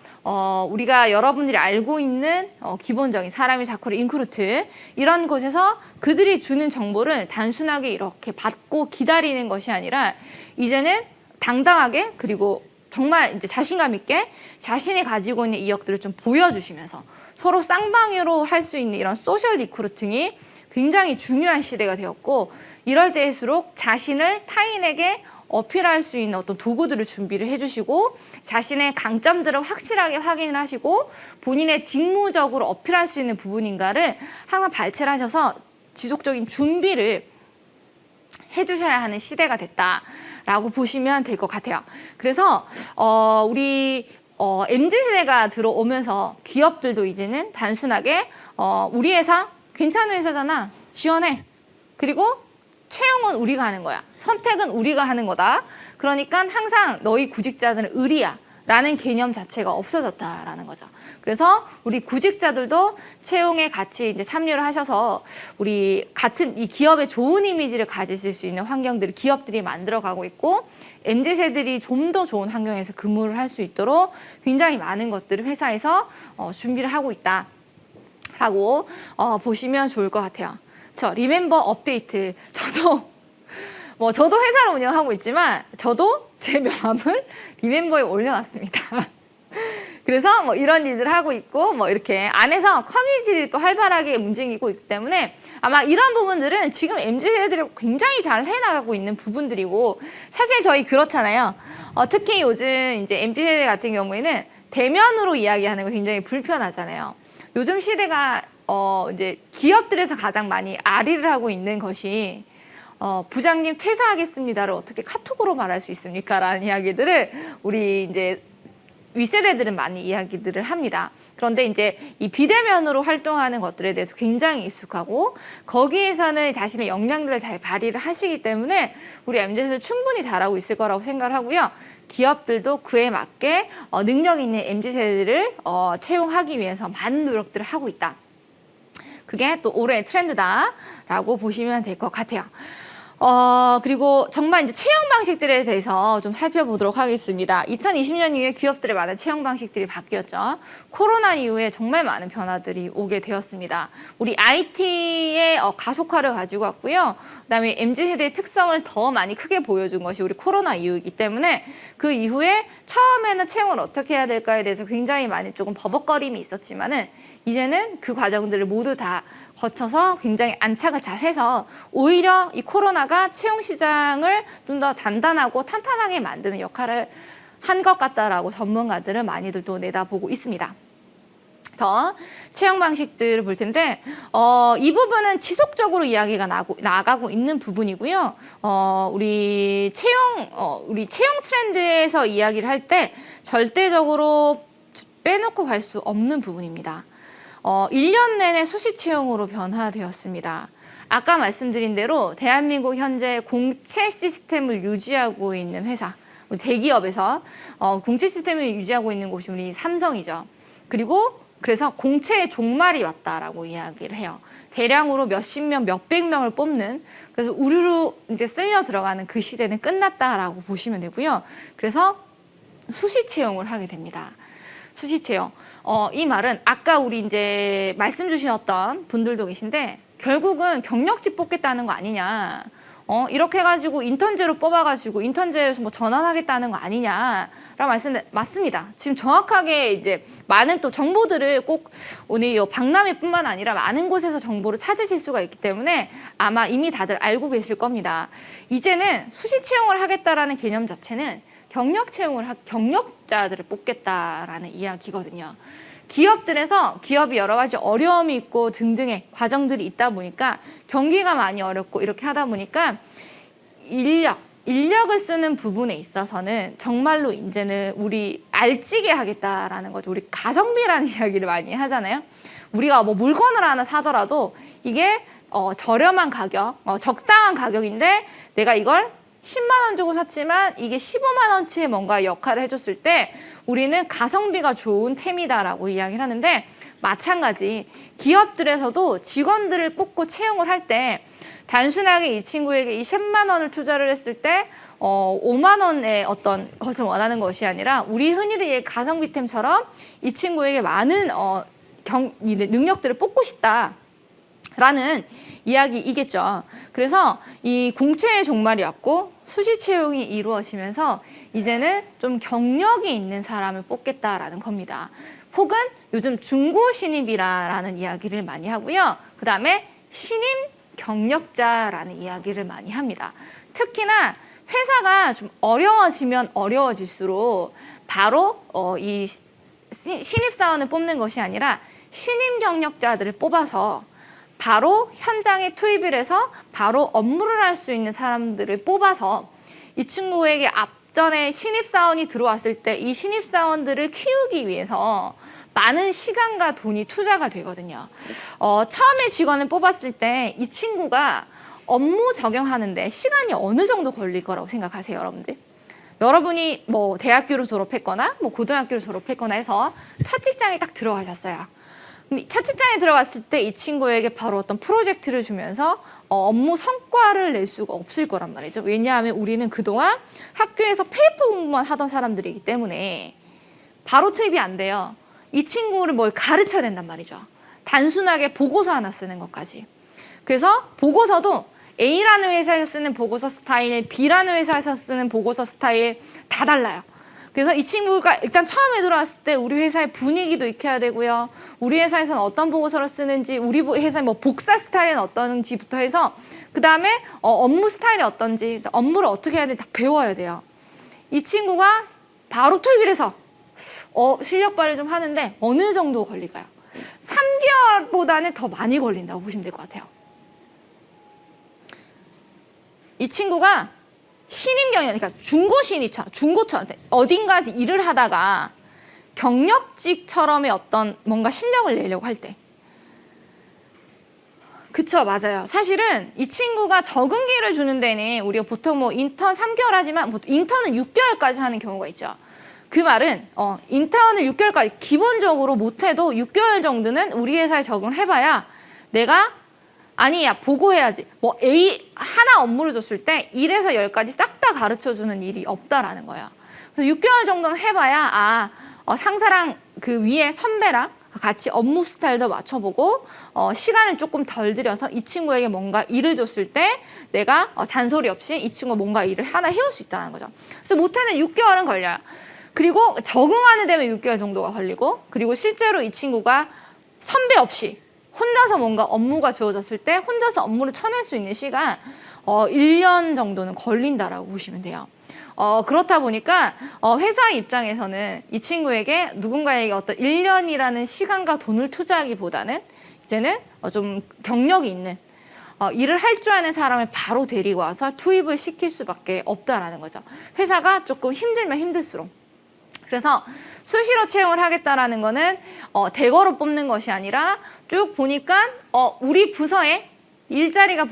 우리가 여러분들이 알고 있는 기본적인 사람이 자코리 인크루트 이런 곳에서 그들이 주는 정보를 단순하게 이렇게 받고 기다리는 것이 아니라 이제는 당당하게 그리고 정말 이제 자신감 있게 자신이 가지고 있는 이력들을 좀 보여주시면서 서로 쌍방으로 할 수 있는 이런 소셜 리크루팅이 굉장히 중요한 시대가 되었고 이럴 때일수록 자신을 타인에게 어필할 수 있는 어떤 도구들을 준비를 해주시고 자신의 강점들을 확실하게 확인을 하시고 본인의 직무적으로 어필할 수 있는 부분인가를 항상 발췌를 하셔서 지속적인 준비를 해주셔야 하는 시대가 됐다. 라고 보시면 될 것 같아요. 그래서 우리 MZ세대가 들어오면서 기업들도 이제는 단순하게 우리 회사 괜찮은 회사잖아. 지원해. 그리고 채용은 우리가 하는 거야. 선택은 우리가 하는 거다. 그러니까 항상 너희 구직자들은 의리야. 라는 개념 자체가 없어졌다라는 거죠. 그래서 우리 구직자들도 채용에 같이 이제 참여를 하셔서 우리 같은 이 기업의 좋은 이미지를 가지실 수 있는 환경들을 기업들이 만들어가고 있고 MZ세들이 좀 더 좋은 환경에서 근무를 할 수 있도록 굉장히 많은 것들을 회사에서 준비를 하고 있다라고 보시면 좋을 것 같아요. 리멤버 업데이트. 저도 회사를 운영하고 있지만 저도 제 명함을 리멤버에 올려놨습니다. 그래서 이런 일들을 하고 있고 이렇게 안에서 커뮤니티들이 또 활발하게 움직이고 있기 때문에 아마 이런 부분들은 지금 MZ세대들이 굉장히 잘 해나가고 있는 부분들이고 사실 저희 그렇잖아요. 특히 요즘 이제 MZ세대 같은 경우에는 대면으로 이야기하는 거 굉장히 불편하잖아요. 요즘 시대가 이제 기업들에서 가장 많이 아리를 하고 있는 것이 부장님 퇴사하겠습니다를 어떻게 카톡으로 말할 수 있습니까? 라는 이야기들을 우리 이제 윗세대들은 많이 이야기들을 합니다. 그런데 이제 이 비대면으로 활동하는 것들에 대해서 굉장히 익숙하고 거기에서는 자신의 역량들을 잘 발휘를 하시기 때문에 우리 MZ세대는 충분히 잘하고 있을 거라고 생각을 하고요. 기업들도 그에 맞게 능력 있는 MZ세대들을 채용하기 위해서 많은 노력들을 하고 있다. 그게 또 올해의 트렌드다라고 보시면 될 것 같아요. 그리고 정말 이제 채용 방식들에 대해서 좀 살펴보도록 하겠습니다. 2020년 이후에 기업들의 많은 채용 방식들이 바뀌었죠. 코로나 이후에 정말 많은 변화들이 오게 되었습니다. 우리 IT의 가속화를 가지고 왔고요. 그다음에 MZ세대의 특성을 더 많이 크게 보여준 것이 우리 코로나 이후이기 때문에 그 이후에 처음에는 채용을 어떻게 해야 될까에 대해서 굉장히 많이 조금 버벅거림이 있었지만은 이제는 그 과정들을 모두 다 거쳐서 굉장히 안착을 잘 해서 오히려 이 코로나가 채용 시장을 좀 더 단단하고 탄탄하게 만드는 역할을 한 것 같다라고 전문가들은 많이들 또 내다보고 있습니다. 그래서 채용 방식들을 볼 텐데 이 부분은 지속적으로 이야기가 나가고 있는 부분이고요. 우리 채용 트렌드에서 이야기를 할 때 절대적으로 빼놓고 갈 수 없는 부분입니다. 1년 내내 수시 채용으로 변화되었습니다. 아까 말씀드린 대로 대한민국 현재 공채 시스템을 유지하고 있는 회사, 대기업에서 공채 시스템을 유지하고 있는 곳이 우리 삼성이죠. 그리고 그래서 공채의 종말이 왔다라고 이야기를 해요. 대량으로 몇십 명, 몇백 명을 뽑는, 그래서 우르르 이제 쓸려 들어가는 그 시대는 끝났다라고 보시면 되고요. 그래서 수시 채용을 하게 됩니다. 수시 채용. 이 말은 아까 우리 이제 말씀 주셨던 분들도 계신데 결국은 경력직 뽑겠다는 거 아니냐. 이렇게 해가지고 인턴제로 뽑아가지고 인턴제에서 전환하겠다는 거 아니냐라고 맞습니다. 지금 정확하게 이제 많은 또 정보들을 꼭 오늘 이 박람회뿐만 아니라 많은 곳에서 정보를 찾으실 수가 있기 때문에 아마 이미 다들 알고 계실 겁니다. 이제는 수시 채용을 하겠다라는 개념 자체는 경력 채용을 경력자들을 뽑겠다라는 이야기거든요. 기업들에서 기업이 여러 가지 어려움이 있고 등등의 과정들이 있다 보니까 경기가 많이 어렵고 이렇게 하다 보니까 인력을 쓰는 부분에 있어서는 정말로 이제는 우리 알찌게 하겠다라는 거죠. 우리 가성비라는 이야기를 많이 하잖아요. 우리가 물건을 하나 사더라도 이게 저렴한 가격, 적당한 가격인데 내가 이걸 10만 원 주고 샀지만 이게 15만 원치의 뭔가 역할을 해줬을 때 우리는 가성비가 좋은 템이다라고 이야기를 하는데 마찬가지 기업들에서도 직원들을 뽑고 채용을 할 때 단순하게 이 친구에게 20만 원을 투자를 했을 때 5만 원의 어떤 것을 원하는 것이 아니라 우리 흔히들 얘기하는 가성비템처럼 이 친구에게 많은 능력들을 뽑고 싶다. 라는 이야기이겠죠. 그래서 이 공채의 종말이 왔고 수시 채용이 이루어지면서 이제는 좀 경력이 있는 사람을 뽑겠다라는 겁니다. 혹은 요즘 중고 신입이라는 이야기를 많이 하고요. 그 다음에 신임 경력자라는 이야기를 많이 합니다. 특히나 회사가 좀 어려워지면 어려워질수록 바로 이 신입사원을 뽑는 것이 아니라 신임 경력자들을 뽑아서 바로 현장에 투입을 해서 바로 업무를 할 수 있는 사람들을 뽑아서 이 친구에게 앞전에 신입사원이 들어왔을 때 이 신입사원들을 키우기 위해서 많은 시간과 돈이 투자가 되거든요. 처음에 직원을 뽑았을 때 이 친구가 업무 적용하는데 시간이 어느 정도 걸릴 거라고 생각하세요, 여러분들? 여러분이 뭐 대학교를 졸업했거나 뭐 고등학교를 졸업했거나 해서 첫 직장에 딱 들어가셨어요. 첫 직장에 들어갔을 때 이 친구에게 바로 어떤 프로젝트를 주면서 업무 성과를 낼 수가 없을 거란 말이죠. 왜냐하면 우리는 그동안 학교에서 페이퍼 공부만 하던 사람들이기 때문에 바로 투입이 안 돼요. 이 친구를 뭘 가르쳐야 된단 말이죠. 단순하게 보고서 하나 쓰는 것까지. 그래서 보고서도 A라는 회사에서 쓰는 보고서 스타일, B라는 회사에서 쓰는 보고서 스타일 다 달라요. 그래서 이 친구가 일단 처음에 들어왔을 때 우리 회사의 분위기도 익혀야 되고요. 우리 회사에서는 어떤 보고서를 쓰는지, 우리 회사의 뭐 복사 스타일은 어떤지부터 해서 그 다음에 업무 스타일이 어떤지, 업무를 어떻게 해야 되는지 다 배워야 돼요. 이 친구가 바로 투입이 돼서 실력 발휘 좀 하는데 어느 정도 걸릴까요? 3개월보다는 더 많이 걸린다고 보시면 될 것 같아요. 이 친구가 신임 경영, 그러니까 중고 신입처럼, 중고처럼 어딘가 일을 하다가 경력직처럼의 어떤 뭔가 실력을 내려고 할 때. 그쵸, 맞아요. 사실은 이 친구가 적응기를 주는 데는 우리가 보통 뭐 인턴 3개월 하지만 인턴은 6개월까지 하는 경우가 있죠. 그 말은 인턴을 6개월까지 기본적으로 못해도 6개월 정도는 우리 회사에 적응을 해봐야 내가 아니야 보고해야지. 뭐 A 하나 업무를 줬을 때 1에서 10까지 싹 다 가르쳐주는 일이 없다라는 거예요. 그래서 6개월 정도는 해봐야 상사랑 그 위에 선배랑 같이 업무 스타일도 맞춰보고 시간을 조금 덜 들여서 이 친구에게 뭔가 일을 줬을 때 내가 잔소리 없이 이 친구가 뭔가 일을 하나 해올 수 있다는 거죠. 그래서 못해는 6개월은 걸려요. 그리고 적응하는 데면 6개월 정도가 걸리고, 그리고 실제로 이 친구가 선배 없이 혼자서 뭔가 업무가 주어졌을 때 혼자서 업무를 쳐낼 수 있는 시간 1년 정도는 걸린다라고 보시면 돼요. 그렇다 보니까 회사 입장에서는 이 친구에게 누군가에게 어떤 1년이라는 시간과 돈을 투자하기보다는 이제는 좀 경력이 있는 일을 할 줄 아는 사람을 바로 데리고 와서 투입을 시킬 수밖에 없다라는 거죠. 회사가 조금 힘들면 힘들수록. 그래서 수시로 채용을 하겠다라는 거는 대거로 뽑는 것이 아니라 쭉 보니까 우리 부서에 일자리가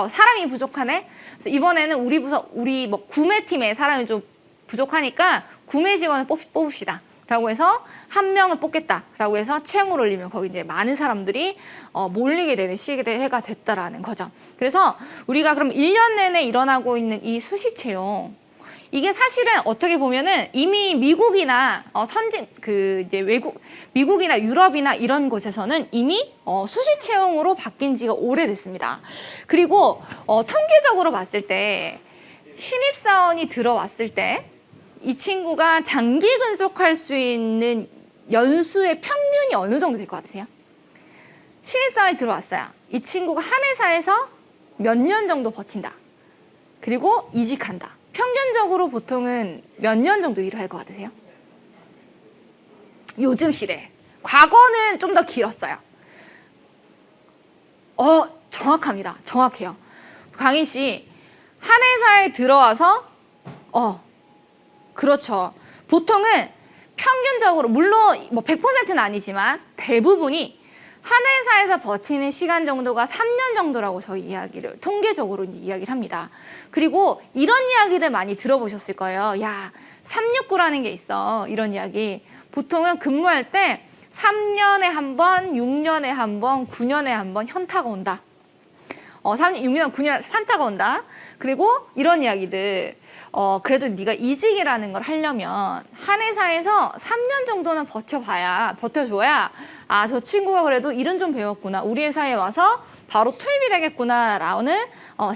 사람이 부족하네. 그래서 이번에는 우리 부서 우리 뭐 구매팀에 사람이 좀 부족하니까 구매 직원을 뽑읍시다. 라고 해서 한 명을 뽑겠다라고 해서 채용을 올리면 거기 이제 많은 사람들이 몰리게 되는 시기가 됐다라는 거죠. 그래서 우리가 그럼 1년 내내 일어나고 있는 이 수시 채용, 이게 사실은 어떻게 보면은 이미 미국이나 이제 미국이나 유럽이나 이런 곳에서는 이미 수시 채용으로 바뀐 지가 오래됐습니다. 그리고 통계적으로 봤을 때 신입사원이 들어왔을 때 이 친구가 장기 근속할 수 있는 연수의 평균이 어느 정도 될 것 같으세요? 신입사원이 들어왔어요. 이 친구가 한 회사에서 몇 년 정도 버틴다. 그리고 이직한다. 평균적으로 보통은 몇 년 정도 일을 할 것 같으세요? 요즘 시대. 과거는 좀 더 길었어요. 정확합니다. 정확해요. 강인 씨, 한 회사에 들어와서 그렇죠. 보통은 평균적으로 물론 뭐 100%는 아니지만 대부분이 한 회사에서 버티는 시간 정도가 3년 정도라고 저희 이야기를 통계적으로 이야기를 합니다. 그리고 이런 이야기들 많이 들어보셨을 거예요. 야, 369라는 게 있어. 이런 이야기. 보통은 근무할 때 3년에 한 번, 6년에 한 번, 9년에 한 번 현타가 온다. 3년, 6년, 9년 현타가 온다. 그리고 이런 이야기들. 그래도 네가 이직이라는 걸 하려면 한 회사에서 3년 정도는 버텨줘야 저 친구가 그래도 일은 좀 배웠구나. 우리 회사에 와서 바로 투입이 되겠구나 라는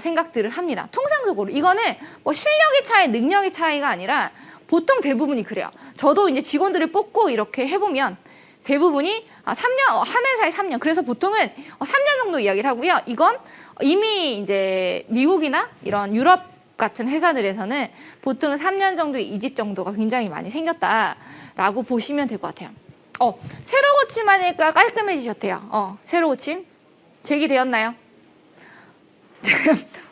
생각들을 합니다. 통상적으로 이거는 뭐 실력의 차이, 능력의 차이가 아니라 보통 대부분이 그래요. 저도 이제 직원들을 뽑고 이렇게 해보면 대부분이 3년, 한 회사에 3년. 그래서 보통은 3년 정도 이야기를 하고요. 이건 이미 이제 미국이나 이런 유럽 같은 회사들에서는 보통 3년 정도의 이직 정도가 굉장히 많이 생겼다라고 보시면 될 것 같아요. 새로 고침하니까 깔끔해지셨대요. 새로 고침? 제기되었나요?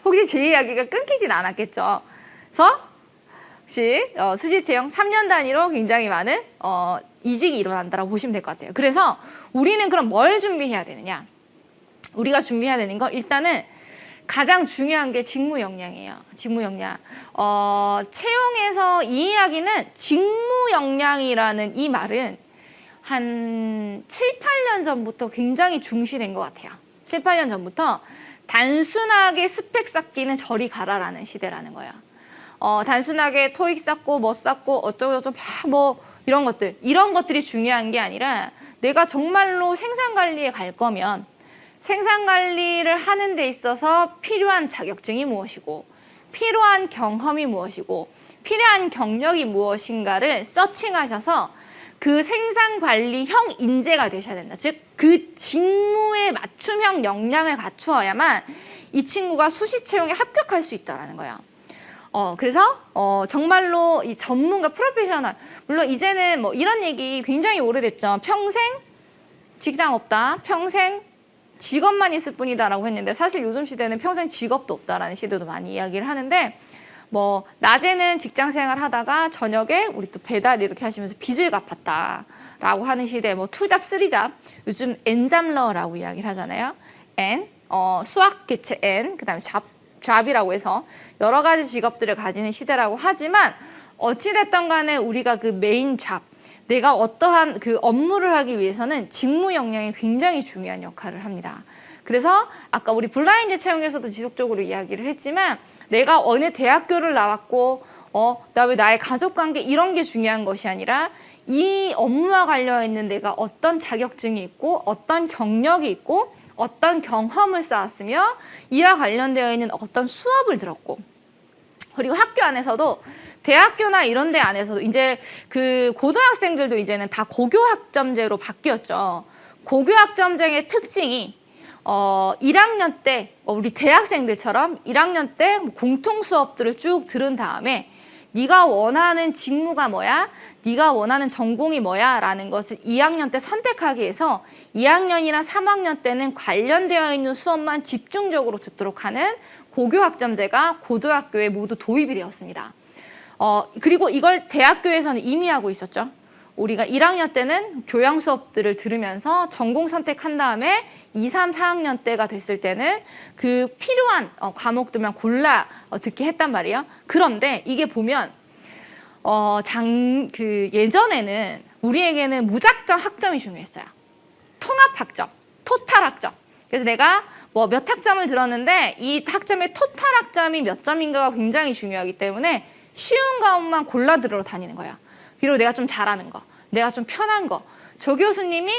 혹시 제 이야기가 끊기진 않았겠죠? 혹시 수시 채용 3년 단위로 굉장히 많은 이직이 일어난다라고 보시면 될 것 같아요. 그래서 우리는 그럼 뭘 준비해야 되느냐? 우리가 준비해야 되는 거 일단은 가장 중요한 게 직무 역량이에요. 직무 역량. 채용에서 이 이야기는 직무 역량이라는 이 말은 한 7, 8년 전부터 굉장히 중시된 것 같아요. 7, 8년 전부터 단순하게 스펙 쌓기는 저리 가라라는 시대라는 거예요. 단순하게 토익 쌓고 뭐 쌓고 어쩌고저쩌고 뭐 이런 것들이 중요한 게 아니라 내가 정말로 생산관리에 갈 거면 생산관리를 하는 데 있어서 필요한 자격증이 무엇이고 필요한 경험이 무엇이고 필요한 경력이 무엇인가를 서칭하셔서 그 생산관리형 인재가 되셔야 된다. 즉, 그 직무에 맞춤형 역량을 갖추어야만 이 친구가 수시 채용에 합격할 수 있다는 거예요. 그래서 정말로 이 전문가 프로페셔널, 물론 이제는 뭐 이런 얘기 굉장히 오래됐죠. 평생 직장 없다, 평생 직업만 있을 뿐이다라고 했는데 사실 요즘 시대는 평생 직업도 없다라는 시대도 많이 이야기를 하는데 뭐 낮에는 직장 생활 하다가 저녁에 우리 또 배달 이렇게 하시면서 빚을 갚았다라고 하는 시대, 뭐 투잡, 쓰리잡, 요즘 N잡러라고 이야기를 하잖아요. N, 수학 개체 N, 그다음에 잡이라고 해서 여러 가지 직업들을 가지는 시대라고 하지만 어찌됐든 간에 우리가 그 메인 잡, 내가 어떠한 그 업무를 하기 위해서는 직무 역량이 굉장히 중요한 역할을 합니다. 그래서 아까 우리 블라인드 채용에서도 지속적으로 이야기를 했지만 내가 어느 대학교를 나왔고 그다음에 나의 가족관계 이런 게 중요한 것이 아니라 이 업무와 관련있는 내가 어떤 자격증이 있고 어떤 경력이 있고 어떤 경험을 쌓았으며 이와 관련되어 있는 어떤 수업을 들었고 그리고 학교 안에서도 대학교나 이런 데 안에서도 이제 그 고등학생들도 이제는 다 고교학점제로 바뀌었죠. 고교학점제의 특징이 1학년 때 우리 대학생들처럼 1학년 때 공통 수업들을 쭉 들은 다음에 네가 원하는 직무가 뭐야? 네가 원하는 전공이 뭐야? 라는 것을 2학년 때 선택하기 위해서 2학년이나 3학년 때는 관련되어 있는 수업만 집중적으로 듣도록 하는 고교학점제가 고등학교에 모두 도입이 되었습니다. 그리고 이걸 대학교에서는 이미 하고 있었죠. 우리가 1학년 때는 교양 수업들을 들으면서 전공 선택한 다음에 2, 3, 4학년 때가 됐을 때는 그 필요한 과목들만 골라 듣게 했단 말이에요. 그런데 이게 보면 예전에는 우리에게는 무작정 학점이 중요했어요. 통합 학점, 토탈 학점. 그래서 내가 뭐 몇 학점을 들었는데 이 학점의 토탈 학점이 몇 점인가가 굉장히 중요하기 때문에 쉬운 과목만 골라 들으러 다니는 거예요. 그리고 내가 좀 잘하는 거, 내가 좀 편한 거. 조 교수님이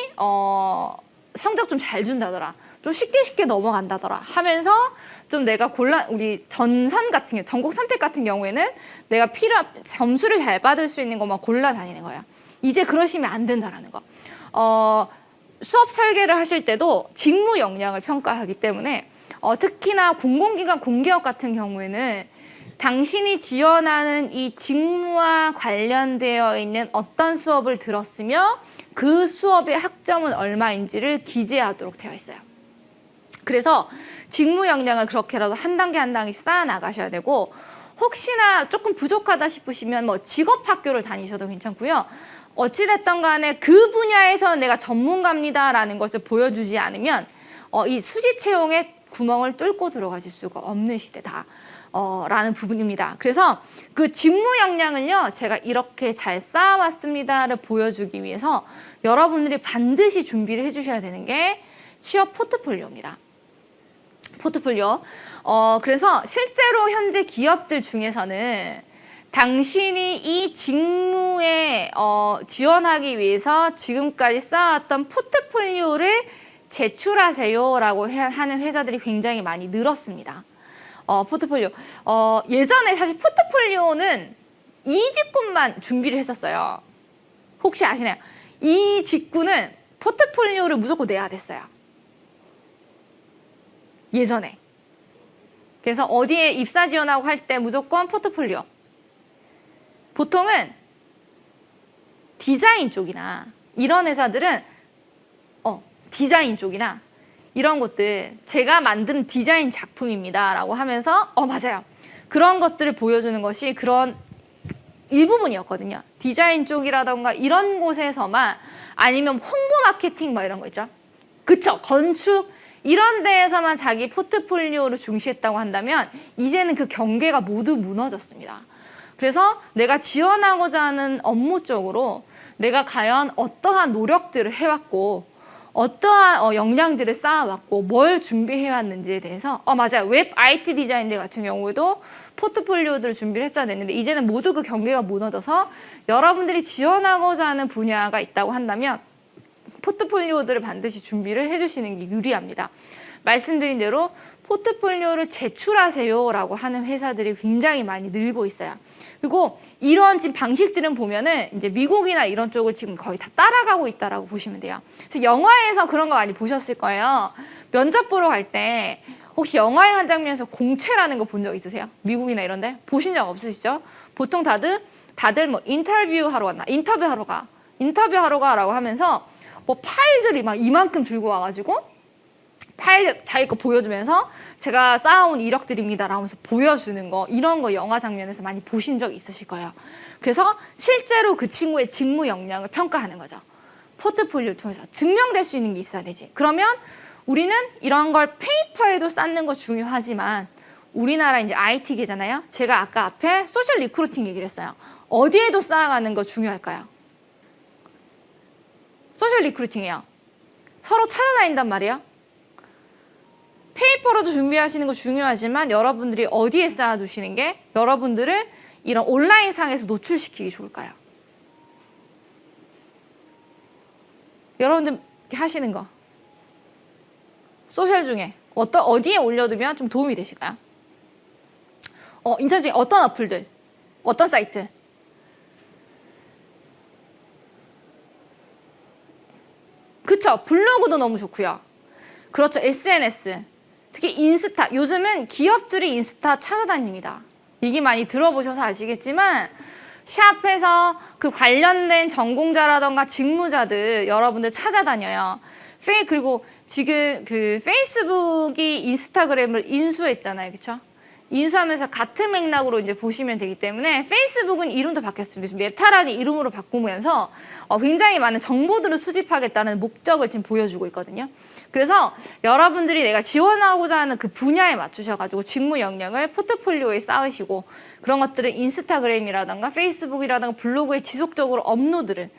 성적 좀 잘 준다더라, 좀 쉽게 넘어간다더라 하면서 좀 내가 우리 전선 같은 경우, 전공 선택 같은 경우에는 내가 점수를 잘 받을 수 있는 것만 골라 다니는 거야. 이제 그러시면 안 된다라는 거. 수업 설계를 하실 때도 직무 역량을 평가하기 때문에 특히나 공공기관 공기업 같은 경우에는 당신이 지원하는 이 직무와 관련되어 있는 어떤 수업을 들었으며 그 수업의 학점은 얼마인지를 기재하도록 되어 있어요. 그래서 직무 역량을 그렇게라도 한 단계 한 단계씩 쌓아 나가셔야 되고, 혹시나 조금 부족하다 싶으시면 뭐 직업학교를 다니셔도 괜찮고요. 어찌됐든 간에 그 분야에서 내가 전문가입니다라는 것을 보여주지 않으면 이 수시 채용에 구멍을 뚫고 들어가실 수가 없는 시대다. 라는 부분입니다. 그래서 그 직무 역량을요, 제가 이렇게 잘 쌓아왔습니다를 보여주기 위해서 여러분들이 반드시 준비를 해주셔야 되는 게 취업 포트폴리오입니다. 포트폴리오. 그래서 실제로 현재 기업들 중에서는 당신이 이 직무에 지원하기 위해서 지금까지 쌓아왔던 포트폴리오를 제출하세요라고 하는 회사들이 굉장히 많이 늘었습니다. 포트폴리오. 예전에 사실 포트폴리오는 이 직군만 준비를 했었어요. 혹시 아시나요? 이 직군은 포트폴리오를 무조건 내야 됐어요. 예전에. 그래서 어디에 입사 지원하고 할 때 무조건 포트폴리오. 보통은 디자인 쪽이나 이런 회사들은 디자인 쪽이나 이런 것들 제가 만든 디자인 작품입니다 라고 하면서 맞아요. 그런 것들을 보여주는 것이 그런 일부분이었거든요. 디자인 쪽이라던가 이런 곳에서만 아니면 홍보 마케팅 뭐 이런 거 있죠. 그쵸? 건축 이런 데에서만 자기 포트폴리오를 중시했다고 한다면 이제는 그 경계가 모두 무너졌습니다. 그래서 내가 지원하고자 하는 업무 쪽으로 내가 과연 어떠한 노력들을 해왔고 어떠한 역량들을 쌓아왔고 뭘 준비해왔는지에 대해서 맞아요. 웹 IT 디자인들 같은 경우에도 포트폴리오들을 준비를 했어야 되는데 이제는 모두 그 경계가 무너져서 여러분들이 지원하고자 하는 분야가 있다고 한다면 포트폴리오들을 반드시 준비를 해주시는 게 유리합니다. 말씀드린 대로 포트폴리오를 제출하세요라고 하는 회사들이 굉장히 많이 늘고 있어요. 그리고 이런 지금 방식들은 보면은 이제 미국이나 이런 쪽을 지금 거의 다 따라가고 있다라고 보시면 돼요. 그래서 영화에서 그런 거 많이 보셨을 거예요. 면접 보러 갈 때 혹시 영화의 한 장면에서 공채라는 거 본 적 있으세요? 미국이나 이런 데 보신 적 없으시죠? 보통 다들 뭐 인터뷰하러 가라고 하면서 뭐 파일들이 막 이만큼 들고 와가지고 파일 자기 거 보여주면서 제가 쌓아온 이력들입니다 라면서 보여주는 거 이런 거 영화 장면에서 많이 보신 적 있으실 거예요. 그래서 실제로 그 친구의 직무 역량을 평가하는 거죠. 포트폴리오를 통해서 증명될 수 있는 게 있어야 되지. 그러면 우리는 이런 걸 페이퍼에도 쌓는 거 중요하지만 우리나라 이제 IT계잖아요. 제가 아까 앞에 소셜 리크루팅 얘기를 했어요. 어디에도 쌓아가는 거 중요할까요? 소셜 리크루팅이에요. 서로 찾아다닌단 말이에요. 페이퍼로도 준비하시는 거 중요하지만 여러분들이 어디에 쌓아두시는 게 여러분들을 이런 온라인 상에서 노출시키기 좋을까요? 여러분들 하시는 거 소셜 중에 어디에 올려두면 좀 도움이 되실까요? 인턴 중에 어떤 어플들, 어떤 사이트? 그쵸? 블로그도 너무 좋고요. 그렇죠. SNS. 특히 인스타. 요즘은 기업들이 인스타 찾아다닙니다. 얘기 많이 들어보셔서 아시겠지만 샵에서 그 관련된 전공자라던가 직무자들 여러분들 찾아다녀요. 그리고 지금 그 페이스북이 인스타그램을 인수했잖아요. 그쵸? 인수하면서 같은 맥락으로 이제 보시면 되기 때문에 페이스북은 이름도 바뀌었습니다. 메타라는 이름으로 바꾸면서 굉장히 많은 정보들을 수집하겠다는 목적을 지금 보여주고 있거든요. 그래서 여러분들이 내가 지원하고자 하는 그 분야에 맞추셔가지고 직무 역량을 포트폴리오에 쌓으시고 그런 것들을 인스타그램이라든가 페이스북이라든가 블로그에 지속적으로 업로드를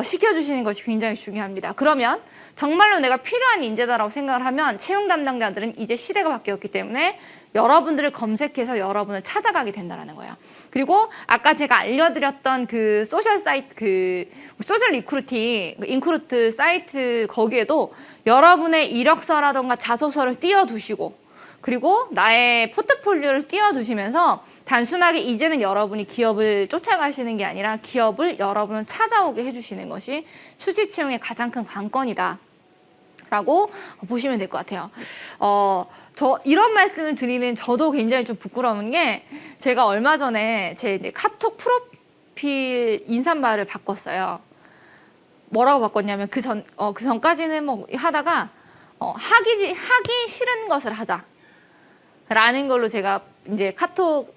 시켜주시는 것이 굉장히 중요합니다. 그러면 정말로 내가 필요한 인재다라고 생각을 하면 채용 담당자들은 이제 시대가 바뀌었기 때문에 여러분들을 검색해서 여러분을 찾아가게 된다는 거예요. 그리고 아까 제가 알려드렸던 그 소셜 사이트, 그 소셜 리크루팅, 인크루트 사이트 거기에도 여러분의 이력서라던가 자소서를 띄워두시고 그리고 나의 포트폴리오를 띄워두시면서 단순하게 이제는 여러분이 기업을 쫓아가시는 게 아니라 기업을 여러분을 찾아오게 해주시는 것이 수지 채용의 가장 큰 관건이다. 라고 보시면 될 것 같아요. 저 이런 말씀을 드리는 저도 굉장히 좀 부끄러운 게 제가 얼마 전에 제 이제 카톡 프로필 인사말을 바꿨어요. 뭐라고 바꿨냐면 그 전까지는 뭐 하다가 하기 싫은 것을 하자 라는 걸로 제가 이제 카톡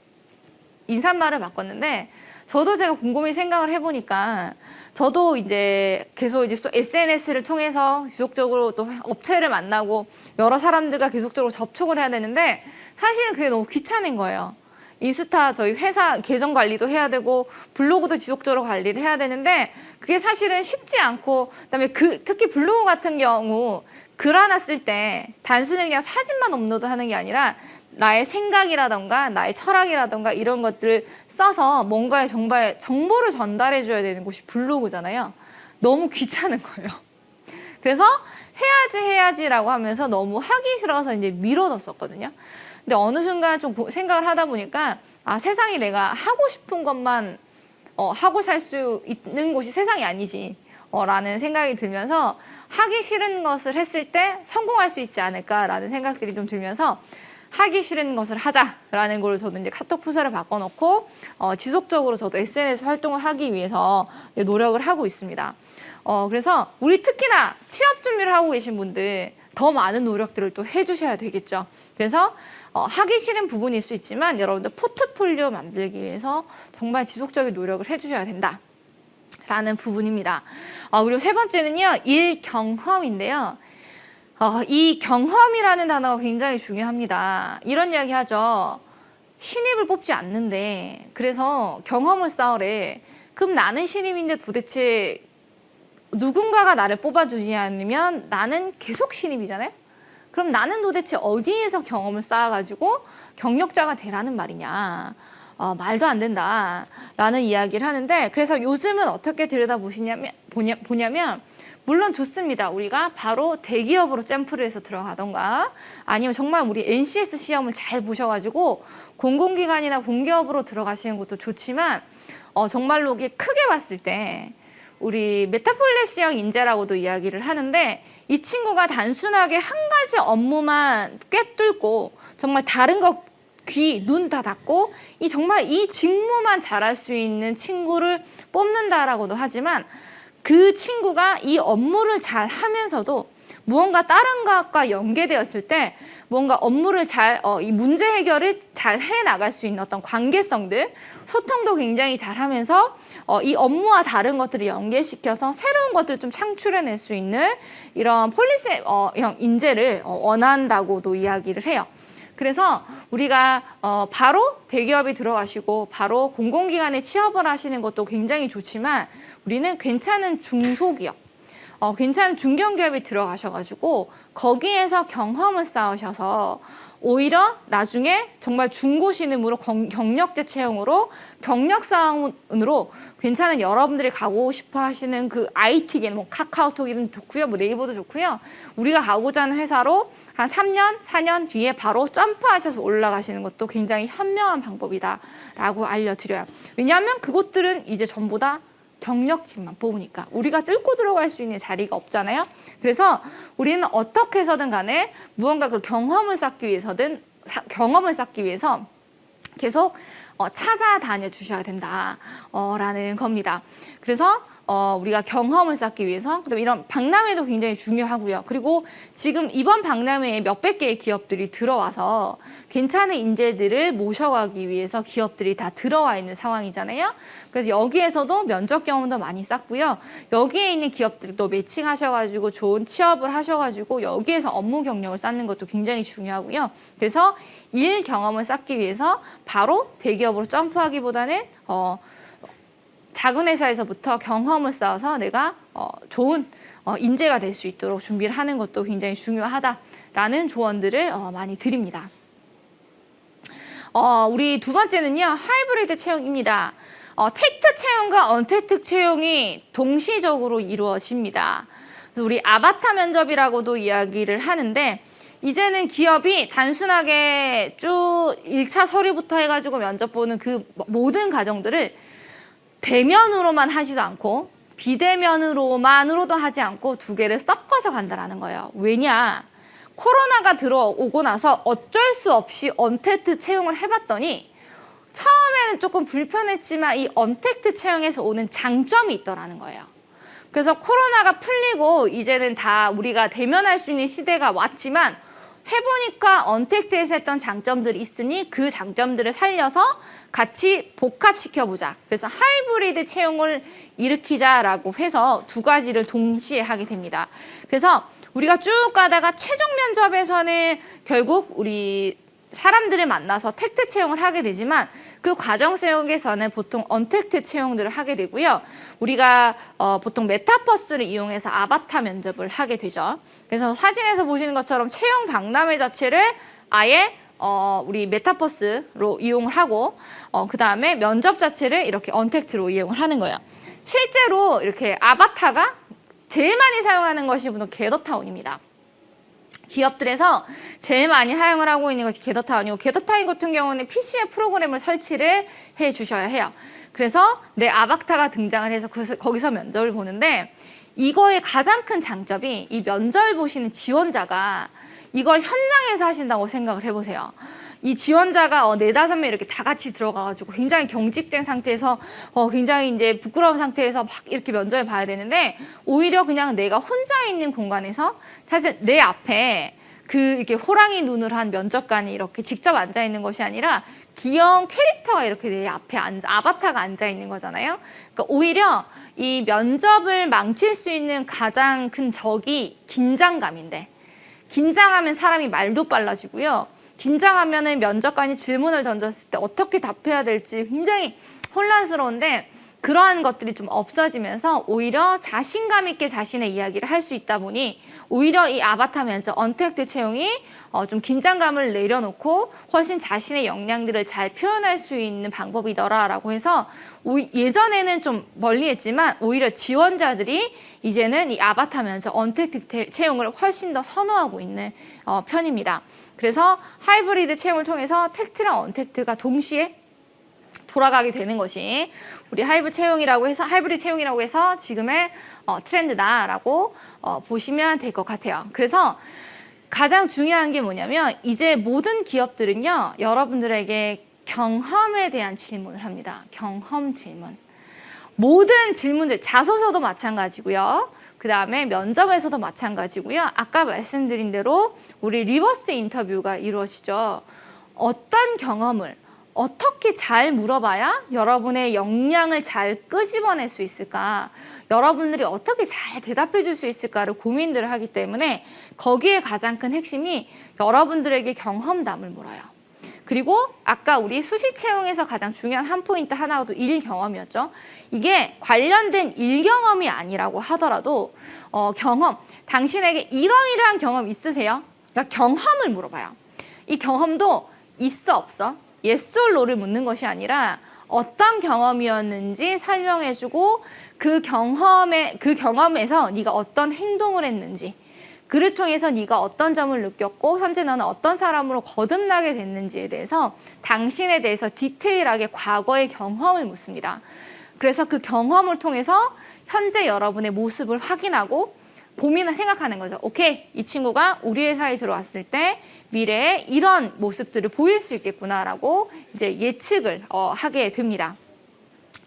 인사말을 바꿨는데 저도 제가 곰곰이 생각을 해보니까 저도 이제 계속 이제 SNS를 통해서 지속적으로 또 업체를 만나고 여러 사람들과 계속적으로 접촉을 해야 되는데 사실은 그게 너무 귀찮은 거예요. 인스타 저희 회사 계정 관리도 해야 되고 블로그도 지속적으로 관리를 해야 되는데 그게 사실은 쉽지 않고 그다음에 특히 블로그 같은 경우 글 하나 쓸 때 단순히 그냥 사진만 업로드하는 게 아니라 나의 생각이라던가 나의 철학이라던가 이런 것들을 써서 뭔가의 정보를 전달해 줘야 되는 곳이 블로그잖아요. 너무 귀찮은 거예요. 그래서 해야지라고 하면서 너무 하기 싫어서 이제 미뤄뒀었거든요. 근데 어느 순간 좀 생각을 하다 보니까 세상에 내가 하고 싶은 것만 하고 살 수 있는 곳이 세상이 아니지 라는 생각이 들면서 하기 싫은 것을 했을 때 성공할 수 있지 않을까라는 생각들이 좀 들면서 하기 싫은 것을 하자라는 걸 저도 이제 카톡 프사를 바꿔놓고 지속적으로 저도 SNS 활동을 하기 위해서 노력을 하고 있습니다. 그래서 우리 특히나 취업 준비를 하고 계신 분들 더 많은 노력들을 또 해주셔야 되겠죠. 그래서 하기 싫은 부분일 수 있지만 여러분들 포트폴리오 만들기 위해서 정말 지속적인 노력을 해주셔야 된다 라는 부분입니다. 그리고 세 번째는요, 일 경험인데요. 이 경험이라는 단어가 굉장히 중요합니다. 이런 이야기 하죠. 신입을 뽑지 않는데 그래서 경험을 쌓으래. 그럼 나는 신입인데 도대체 누군가가 나를 뽑아주지 않으면 나는 계속 신입이잖아요. 그럼 나는 도대체 어디에서 경험을 쌓아가지고 경력자가 되라는 말이냐. 말도 안 된다라는 이야기를 하는데, 그래서 요즘은 어떻게 보냐면 물론 좋습니다. 우리가 바로 대기업으로 점프를 해서 들어가던가 아니면 정말 우리 NCS 시험을 잘 보셔가지고 공공기관이나 공기업으로 들어가시는 것도 좋지만 정말로 이게 크게 봤을 때 우리 메타폴리스형 인재라고도 이야기를 하는데, 이 친구가 단순하게 한 가지 업무만 꿰뚫고 정말 다른 거 귀, 눈 다 닫고 정말 이 직무만 잘할 수 있는 친구를 뽑는다라고도 하지만, 그 친구가 이 업무를 잘 하면서도 무언가 다른 것과 연계되었을 때 뭔가 업무를 이 문제 해결을 잘 해나갈 수 있는 어떤 관계성들, 소통도 굉장히 잘 하면서 이 업무와 다른 것들을 연계시켜서 새로운 것들을 좀 창출해낼 수 있는 이런 폴리스형 인재를 원한다고도 이야기를 해요. 그래서 우리가 바로 대기업에 들어가시고 바로 공공기관에 취업을 하시는 것도 굉장히 좋지만, 우리는 괜찮은 중소기업, 괜찮은 중견기업에 들어가셔가지고 거기에서 경험을 쌓으셔서 오히려 나중에 정말 중고신임으로 경력제 채용으로 경력사원으로 괜찮은 여러분들이 가고 싶어 하시는 그 IT계는 뭐 카카오톡이든 좋고요, 뭐 네이버도 좋고요. 우리가 가고자 하는 회사로 한 3년, 4년 뒤에 바로 점프하셔서 올라가시는 것도 굉장히 현명한 방법이다라고 알려드려요. 왜냐하면 그것들은 이제 전부 다 경력직만 뽑으니까 우리가 뚫고 들어갈 수 있는 자리가 없잖아요. 그래서 우리는 어떻게 해서든 간에 무언가 그 경험을 쌓기 위해서 계속 찾아다녀 주셔야 된다라는 겁니다. 그래서 우리가 경험을 쌓기 위해서, 그다음에 이런 박람회도 굉장히 중요하고요. 그리고 지금 이번 박람회에 몇백 개의 기업들이 들어와서 괜찮은 인재들을 모셔가기 위해서 기업들이 다 들어와 있는 상황이잖아요. 그래서 여기에서도 면접 경험도 많이 쌓고요. 여기에 있는 기업들도 매칭하셔가지고 좋은 취업을 하셔가지고 여기에서 업무 경력을 쌓는 것도 굉장히 중요하고요. 그래서 일 경험을 쌓기 위해서 바로 대기업으로 점프하기보다는 작은 회사에서부터 경험을 쌓아서 내가 좋은 인재가 될 수 있도록 준비를 하는 것도 굉장히 중요하다라는 조언들을 많이 드립니다. 우리 두 번째는요, 하이브리드 채용입니다. 택트 채용과 언택트 채용이 동시적으로 이루어집니다. 그래서 우리 아바타 면접이라고도 이야기를 하는데, 이제는 기업이 단순하게 쭉 1차 서류부터 해가지고 면접 보는 그 모든 과정들을 대면으로만 하지도 않고 비대면으로만으로도 하지 않고 두 개를 섞어서 간다라는 거예요. 왜냐? 코로나가 들어오고 나서 어쩔 수 없이 언택트 채용을 해봤더니 처음에는 조금 불편했지만 이 언택트 채용에서 오는 장점이 있더라는 거예요. 그래서 코로나가 풀리고 이제는 다 우리가 대면할 수 있는 시대가 왔지만, 해보니까 언택트에서 했던 장점들이 있으니 그 장점들을 살려서 같이 복합시켜보자. 그래서 하이브리드 채용을 일으키자라고 해서 두 가지를 동시에 하게 됩니다. 그래서 우리가 쭉 가다가 최종 면접에서는 결국 우리 사람들을 만나서 택트 채용을 하게 되지만, 그 과정 속에서는 보통 언택트 채용들을 하게 되고요. 우리가 보통 메타버스를 이용해서 아바타 면접을 하게 되죠. 그래서 사진에서 보시는 것처럼 채용 박람회 자체를 아예 우리 메타버스로 이용을 하고 그 다음에 면접 자체를 이렇게 언택트로 이용을 하는 거예요. 실제로 이렇게 아바타가 제일 많이 사용하는 것이 보통 게더타운입니다. 기업들에서 제일 많이 사용을 하고 있는 것이 게더타운이고, 게더타운 같은 경우는 PC에 프로그램을 설치를 해 주셔야 해요. 그래서 내 아바타가 등장을 해서 거기서 면접을 보는데, 이거의 가장 큰 장점이 이 면접을 보시는 지원자가 이걸 현장에서 하신다고 생각을 해보세요. 이 지원자가 4-5명 이렇게 다 같이 들어가가지고 굉장히 경직된 상태에서 굉장히 이제 부끄러운 상태에서 막 이렇게 면접을 봐야 되는데 오히려 그냥 내가 혼자 있는 공간에서 사실 내 앞에 이렇게 호랑이 눈을 한 면접관이 이렇게 직접 앉아 있는 것이 아니라 귀여운 캐릭터가 이렇게 내 앞에 아바타가 앉아 있는 거잖아요. 그러니까 오히려 이 면접을 망칠 수 있는 가장 큰 적이 긴장감인데 긴장하면 사람이 말도 빨라지고요. 긴장하면은 면접관이 질문을 던졌을 때 어떻게 답해야 될지 굉장히 혼란스러운데 그러한 것들이 좀 없어지면서 오히려 자신감 있게 자신의 이야기를 할 수 있다 보니 오히려 이 아바타 면접 언택트 채용이 좀 긴장감을 내려놓고 훨씬 자신의 역량들을 잘 표현할 수 있는 방법이더라라고 해서 예전에는 좀 멀리했지만 오히려 지원자들이 이제는 이 아바타 면접 언택트 채용을 훨씬 더 선호하고 있는 편입니다. 그래서 하이브리드 채용을 통해서 택트랑 언택트가 동시에 돌아가게 되는 것이 우리 하이브리드 채용이라고 해서 지금의 트렌드다라고 보시면 될 것 같아요. 그래서 가장 중요한 게 뭐냐면 이제 모든 기업들은요, 여러분들에게 경험에 대한 질문을 합니다. 경험 질문. 모든 질문들, 자소서도 마찬가지고요. 그 다음에 면접에서도 마찬가지고요. 아까 말씀드린 대로 우리 리버스 인터뷰가 이루어지죠. 어떤 경험을 어떻게 잘 물어봐야 여러분의 역량을 잘 끄집어낼 수 있을까? 여러분들이 어떻게 잘 대답해 줄 수 있을까를 고민들을 하기 때문에 거기에 가장 큰 핵심이 여러분들에게 경험담을 물어요. 그리고 아까 우리 수시 채용에서 가장 중요한 한 포인트 하나가 또 일 경험이었죠. 이게 관련된 일 경험이 아니라고 하더라도 경험, 당신에게 이러이러한 경험 있으세요? 그러니까 경험을 물어봐요. 이 경험도 있어 없어? yes or no를 묻는 것이 아니라 어떤 경험이었는지 설명해주고 그 경험에서 네가 어떤 행동을 했는지 그를 통해서 네가 어떤 점을 느꼈고 현재 너는 어떤 사람으로 거듭나게 됐는지에 대해서 당신에 대해서 디테일하게 과거의 경험을 묻습니다. 그래서 그 경험을 통해서 현재 여러분의 모습을 확인하고 고민을 생각하는 거죠. 오케이, 이 친구가 우리 회사에 들어왔을 때 미래에 이런 모습들을 보일 수 있겠구나라고 이제 예측을 하게 됩니다.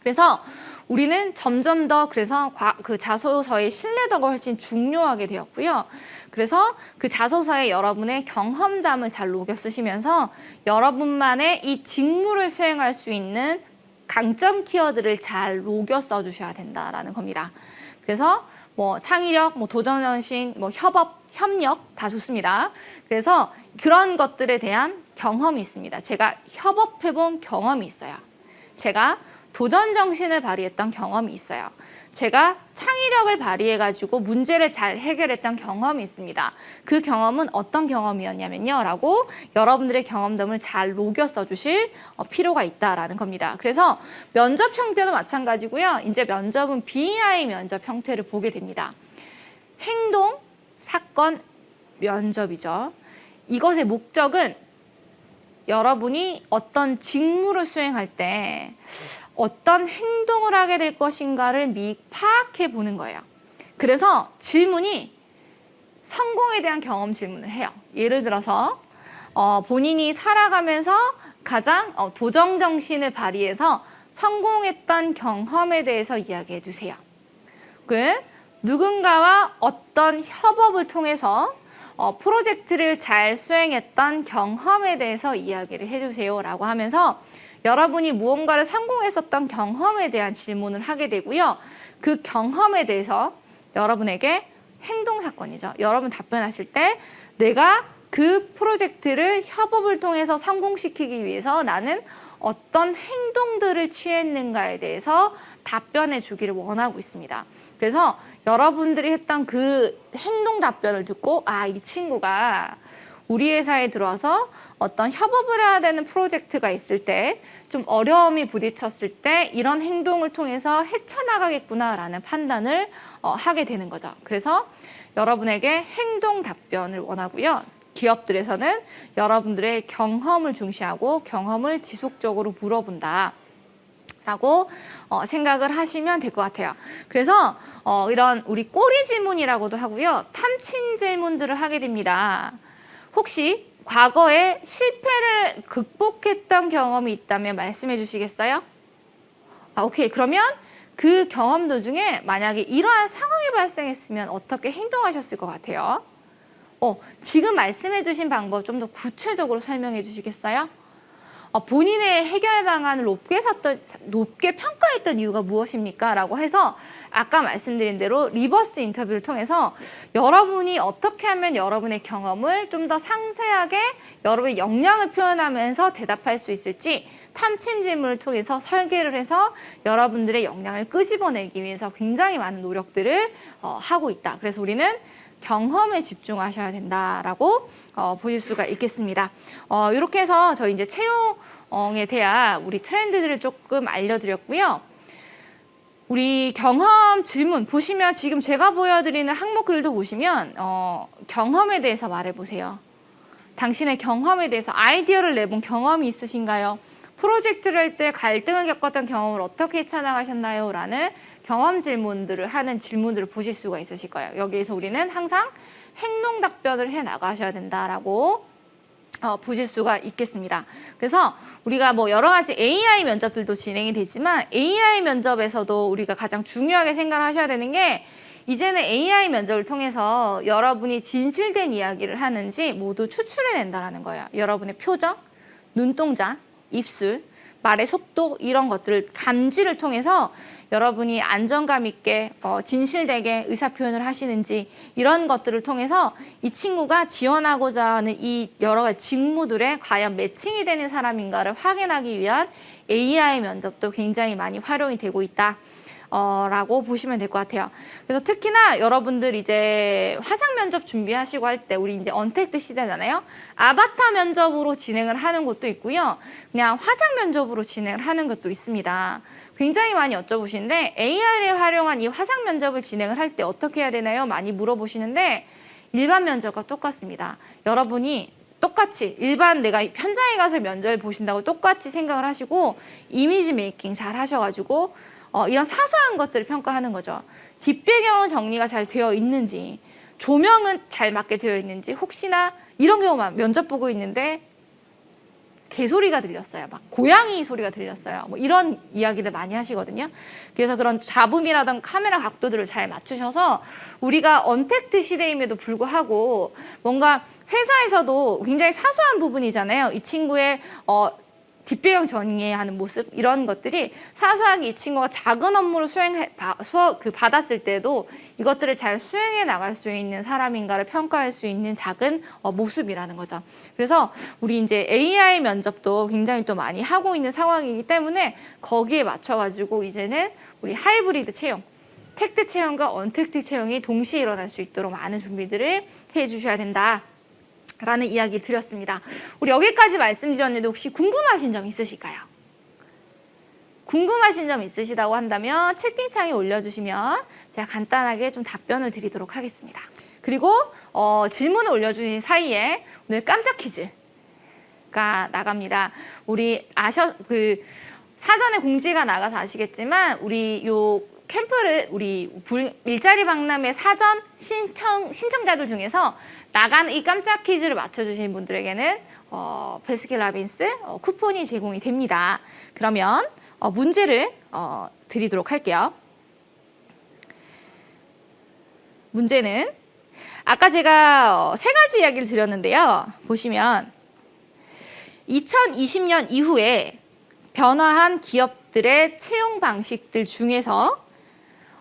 그래서 우리는 점점 더 그래서 그 자소서의 신뢰도가 훨씬 중요하게 되었고요. 그래서 그 자소서에 여러분의 경험담을 잘 녹여 쓰시면서 여러분만의 이 직무를 수행할 수 있는 강점 키워드를 잘 녹여 써주셔야 된다라는 겁니다. 그래서 뭐 창의력, 뭐 도전정신, 뭐 협력 다 좋습니다. 그래서 그런 것들에 대한 경험이 있습니다. 제가 협업해본 경험이 있어요. 제가 도전정신을 발휘했던 경험이 있어요. 제가 창의력을 발휘해가지고 문제를 잘 해결했던 경험이 있습니다. 그 경험은 어떤 경험이었냐면요. 라고 여러분들의 경험담을 잘 녹여 써주실 필요가 있다라는 겁니다. 그래서 면접 형태도 마찬가지고요. 이제 면접은 BI 면접 형태를 보게 됩니다. 행동, 사건, 면접이죠. 이것의 목적은 여러분이 어떤 직무를 수행할 때 어떤 행동을 하게 될 것인가를 미리 파악해 보는 거예요. 그래서 질문이 성공에 대한 경험 질문을 해요. 예를 들어서 본인이 살아가면서 가장 도전 정신을 발휘해서 성공했던 경험에 대해서 이야기해 주세요. 누군가와 어떤 협업을 통해서 프로젝트를 잘 수행했던 경험에 대해서 이야기를 해주세요 라고 하면서 여러분이 무언가를 성공했었던 경험에 대한 질문을 하게 되고요. 그 경험에 대해서 여러분에게 행동사건이죠. 여러분 답변하실 때 내가 그 프로젝트를 협업을 통해서 성공시키기 위해서 나는 어떤 행동들을 취했는가에 대해서 답변해 주기를 원하고 있습니다. 그래서 여러분들이 했던 그 행동 답변을 듣고 이 친구가 우리 회사에 들어와서 어떤 협업을 해야 되는 프로젝트가 있을 때 좀 어려움이 부딪혔을 때 이런 행동을 통해서 헤쳐나가겠구나라는 판단을 하게 되는 거죠. 그래서 여러분에게 행동 답변을 원하고요. 기업들에서는 여러분들의 경험을 중시하고 경험을 지속적으로 물어본다. 라고 생각을 하시면 될 것 같아요. 그래서 이런 우리 꼬리 질문이라고도 하고요. 탐친 질문들을 하게 됩니다. 혹시 과거에 실패를 극복했던 경험이 있다면 말씀해 주시겠어요? 오케이. 그러면 그 경험 도중에 만약에 이러한 상황이 발생했으면 어떻게 행동하셨을 것 같아요? 지금 말씀해 주신 방법 좀 더 구체적으로 설명해 주시겠어요? 본인의 해결 방안을 높게 평가했던 이유가 무엇입니까? 라고 해서 아까 말씀드린 대로 리버스 인터뷰를 통해서 여러분이 어떻게 하면 여러분의 경험을 좀 더 상세하게 여러분의 역량을 표현하면서 대답할 수 있을지 탐침 질문을 통해서 설계를 해서 여러분들의 역량을 끄집어내기 위해서 굉장히 많은 노력들을 하고 있다. 그래서 우리는 경험에 집중하셔야 된다라고 보실 수가 있겠습니다. 이렇게 해서 저희 이제 채용에 대한 우리 트렌드들을 조금 알려드렸고요. 우리 경험 질문 보시면 지금 제가 보여드리는 항목들도 보시면 경험에 대해서 말해보세요. 당신의 경험에 대해서 아이디어를 내본 경험이 있으신가요? 프로젝트를 할 때 갈등을 겪었던 경험을 어떻게 헤쳐나가셨나요? 라는 경험 질문들을 하는 질문들을 보실 수가 있으실 거예요. 여기에서 우리는 항상 행동 답변을 해 나가셔야 된다라고 보실 수가 있겠습니다. 그래서 우리가 뭐 여러 가지 AI 면접들도 진행이 되지만 AI 면접에서도 우리가 가장 중요하게 생각을 하셔야 되는 게 이제는 AI 면접을 통해서 여러분이 진실된 이야기를 하는지 모두 추출해낸다는 거예요. 여러분의 표정, 눈동자, 입술, 말의 속도 이런 것들을 감지를 통해서 여러분이 안정감 있게 진실되게 의사표현을 하시는지 이런 것들을 통해서 이 친구가 지원하고자 하는 이 여러 가지 직무들에 과연 매칭이 되는 사람인가를 확인하기 위한 AI 면접도 굉장히 많이 활용이 되고 있다. 라고 보시면 될 것 같아요. 그래서 특히나 여러분들 이제 화상 면접 준비하시고 할 때 우리 이제 언택트 시대잖아요. 아바타 면접으로 진행을 하는 곳도 있고요. 그냥 화상 면접으로 진행을 하는 것도 있습니다. 굉장히 많이 여쭤보시는데 AI를 활용한 이 화상 면접을 진행을 할 때 어떻게 해야 되나요? 많이 물어보시는데 일반 면접과 똑같습니다. 여러분이 똑같이 일반 내가 현장에 가서 면접을 보신다고 똑같이 생각을 하시고 이미지 메이킹 잘 하셔가지고 이런 사소한 것들을 평가하는 거죠. 뒷배경은 정리가 잘 되어 있는지, 조명은 잘 맞게 되어 있는지, 혹시나 이런 경우만 면접 보고 있는데 개소리가 들렸어요. 막 고양이 소리가 들렸어요. 뭐 이런 이야기들 많이 하시거든요. 그래서 그런 잡음이라든 카메라 각도들을 잘 맞추셔서 우리가 언택트 시대임에도 불구하고 뭔가 회사에서도 굉장히 사소한 부분이잖아요. 이 친구의 뒷배경 정리하는 모습 이런 것들이 사소하게 이 친구가 작은 업무를 받았을 때도 이것들을 잘 수행해 나갈 수 있는 사람인가를 평가할 수 있는 작은 모습이라는 거죠. 그래서 우리 이제 AI 면접도 굉장히 또 많이 하고 있는 상황이기 때문에 거기에 맞춰가지고 이제는 우리 하이브리드 채용, 텍트 채용과 언택트 채용이 동시에 일어날 수 있도록 많은 준비들을 해주셔야 된다. 라는 이야기 드렸습니다. 우리 여기까지 말씀드렸는데 혹시 궁금하신 점 있으실까요? 궁금하신 점 있으시다고 한다면 채팅창에 올려주시면 제가 간단하게 좀 답변을 드리도록 하겠습니다. 그리고 질문을 올려주신 사이에 오늘 깜짝 퀴즈가 나갑니다. 우리 사전에 공지가 나가서 아시겠지만 우리 요 캠프를 우리 일자리 박람회 사전 신청자들 중에서 나간 이 깜짝 퀴즈를 맞춰주신 분들에게는 베스킨라빈스 쿠폰이 제공이 됩니다. 그러면 문제를 드리도록 할게요. 문제는 아까 제가 세 가지 이야기를 드렸는데요. 보시면 2020년 이후에 변화한 기업들의 채용 방식들 중에서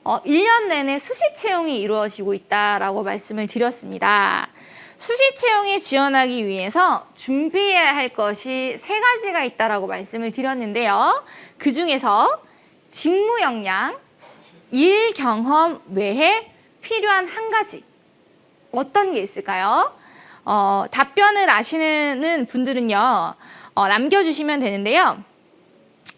1년 내내 수시 채용이 이루어지고 있다라고 말씀을 드렸습니다. 수시 채용에 지원하기 위해서 준비해야 할 것이 세 가지가 있다라고 말씀을 드렸는데요. 그 중에서 직무 역량, 일 경험 외에 필요한 한 가지 어떤 게 있을까요? 답변을 아시는 분들은요 남겨주시면 되는데요.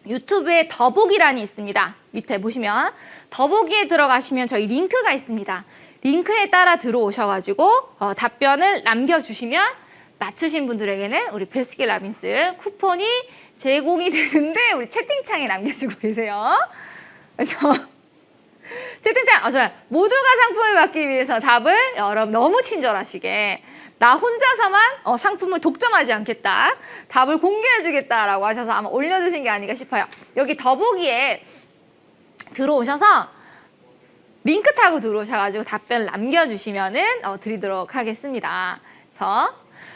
유튜브에 더보기란이 있습니다. 밑에 보시면 더보기에 들어가시면 저희 링크가 있습니다. 링크에 따라 들어오셔가지고 답변을 남겨주시면 맞추신 분들에게는 우리 베스킨라빈스 쿠폰이 제공이 되는데 우리 채팅창에 남겨주고 계세요. 그래서 채팅창 좋아요. 모두가 상품을 받기 위해서 답을 여러분 너무 친절하시게 나 혼자서만 상품을 독점하지 않겠다. 답을 공개해주겠다라고 하셔서 아마 올려주신 게 아닌가 싶어요. 여기 더보기에 들어오셔서 링크 타고 들어오셔가지고 답변 남겨주시면은 드리도록 하겠습니다. 그래서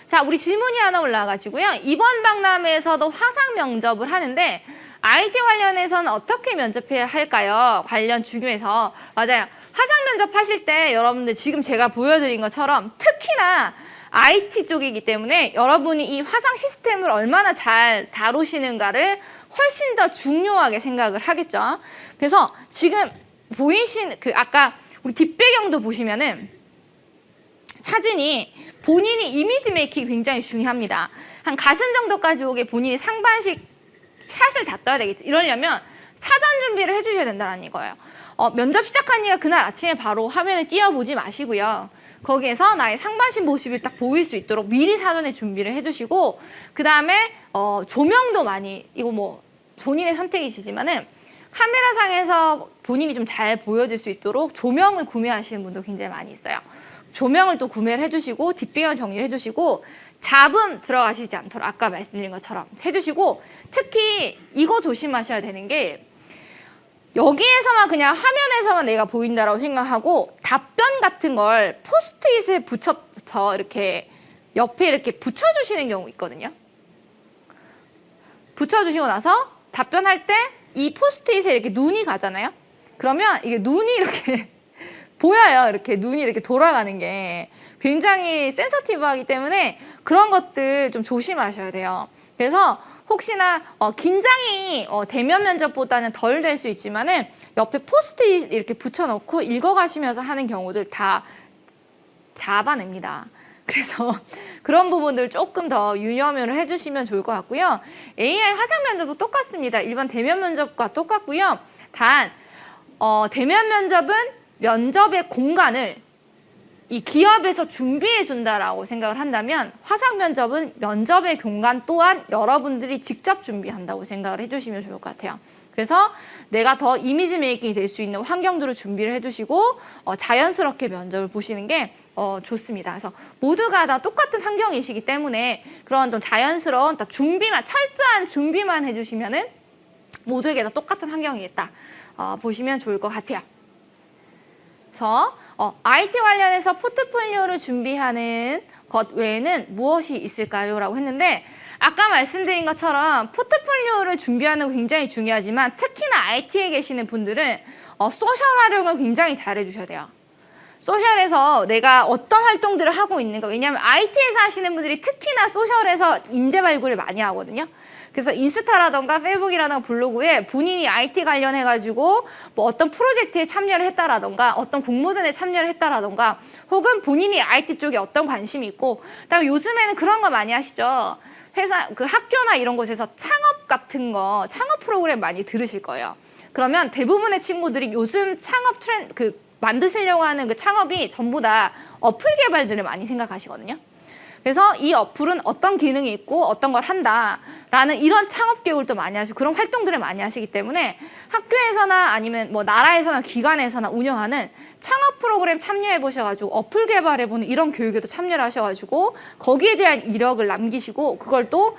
자, 우리 질문이 하나 올라와가지고요. 이번 박람회에서도 화상 면접을 하는데 IT 관련해서는 어떻게 면접해야 할까요? 관련 중요해서 맞아요. 화상 면접 하실 때 여러분들 지금 제가 보여드린 것처럼 특히나 IT 쪽이기 때문에 여러분이 이 화상 시스템을 얼마나 잘 다루시는가를 훨씬 더 중요하게 생각을 하겠죠. 그래서 지금 보이신 아까 우리 뒷배경도 보시면은 사진이 본인이 이미지 메이킹이 굉장히 중요합니다. 한 가슴 정도까지 오게 본인이 상반식 샷을 다 떠야 되겠죠. 이러려면 사전 준비를 해주셔야 된다는 이거예요. 면접 시작하니까 그날 아침에 바로 화면에 띄워보지 마시고요. 거기에서 나의 상반신 모습이 딱 보일 수 있도록 미리 사전에 준비를 해두시고 그 다음에 조명도 많이 이거 뭐 본인의 선택이시지만은 카메라상에서 본인이 좀 잘 보여질 수 있도록 조명을 구매하시는 분도 굉장히 많이 있어요. 조명을 또 구매를 해주시고 뒷배경 정리를 해주시고 잡음 들어가시지 않도록 아까 말씀드린 것처럼 해주시고 특히 이거 조심하셔야 되는 게 여기에서만 그냥 화면에서만 내가 보인다라고 생각하고 답변 같은 걸 포스트잇에 붙여서 이렇게 옆에 이렇게 붙여주시는 경우 있거든요. 붙여주시고 나서 답변할 때 이 포스트잇에 이렇게 눈이 가잖아요. 그러면 이게 눈이 이렇게 보여요. 이렇게 눈이 이렇게 돌아가는 게 굉장히 센서티브하기 때문에 그런 것들 좀 조심하셔야 돼요. 그래서 혹시나 긴장이 대면 면접보다는 덜 될 수 있지만은 옆에 포스트잇 이렇게 붙여놓고 읽어가시면서 하는 경우들 다 잡아냅니다. 그래서 그런 부분들 조금 더 유념을 해주시면 좋을 것 같고요. AI 화상 면접도 똑같습니다. 일반 대면 면접과 똑같고요. 단 대면 면접은 면접의 공간을 이 기업에서 준비해 준다라고 생각을 한다면 화상 면접은 면접의 공간 또한 여러분들이 직접 준비한다고 생각을 해주시면 좋을 것 같아요. 그래서 내가 더 이미지 메이킹이 될 수 있는 환경들을 준비를 해두시고 자연스럽게 면접을 보시는 게 좋습니다. 그래서 모두가 다 똑같은 환경이시기 때문에 그런 좀 자연스러운 준비만 철저한 준비만 해주시면은 모두에게 다 똑같은 환경이겠다 보시면 좋을 것 같아요. 그래서 IT 관련해서 포트폴리오를 준비하는 것 외에는 무엇이 있을까요? 라고 했는데 아까 말씀드린 것처럼 포트폴리오를 준비하는 거 굉장히 중요하지만 특히나 IT에 계시는 분들은 소셜 활용을 굉장히 잘 해주셔야 돼요. 소셜에서 내가 어떤 활동들을 하고 있는가. 왜냐하면 IT에서 하시는 분들이 특히나 소셜에서 인재 발굴을 많이 하거든요. 그래서 인스타라던가 페이북이라던가 블로그에 본인이 IT 관련해가지고 뭐 어떤 프로젝트에 참여를 했다라던가 어떤 공모전에 참여를 했다라던가 혹은 본인이 IT 쪽에 어떤 관심이 있고 그다음에 요즘에는 그런 거 많이 하시죠. 회사, 학교나 이런 곳에서 창업 같은 거, 창업 프로그램 많이 들으실 거예요. 그러면 대부분의 친구들이 요즘 창업 트렌드, 만드시려고 하는 그 창업이 전부 다 어플 개발들을 많이 생각하시거든요. 그래서 이 어플은 어떤 기능이 있고 어떤 걸 한다라는 이런 창업 교육을 또 많이 하시고 그런 활동들을 많이 하시기 때문에 학교에서나 아니면 뭐 나라에서나 기관에서나 운영하는 창업 프로그램 참여해 보셔가지고 어플 개발해보는 이런 교육에도 참여를 하셔가지고 거기에 대한 이력을 남기시고 그걸 또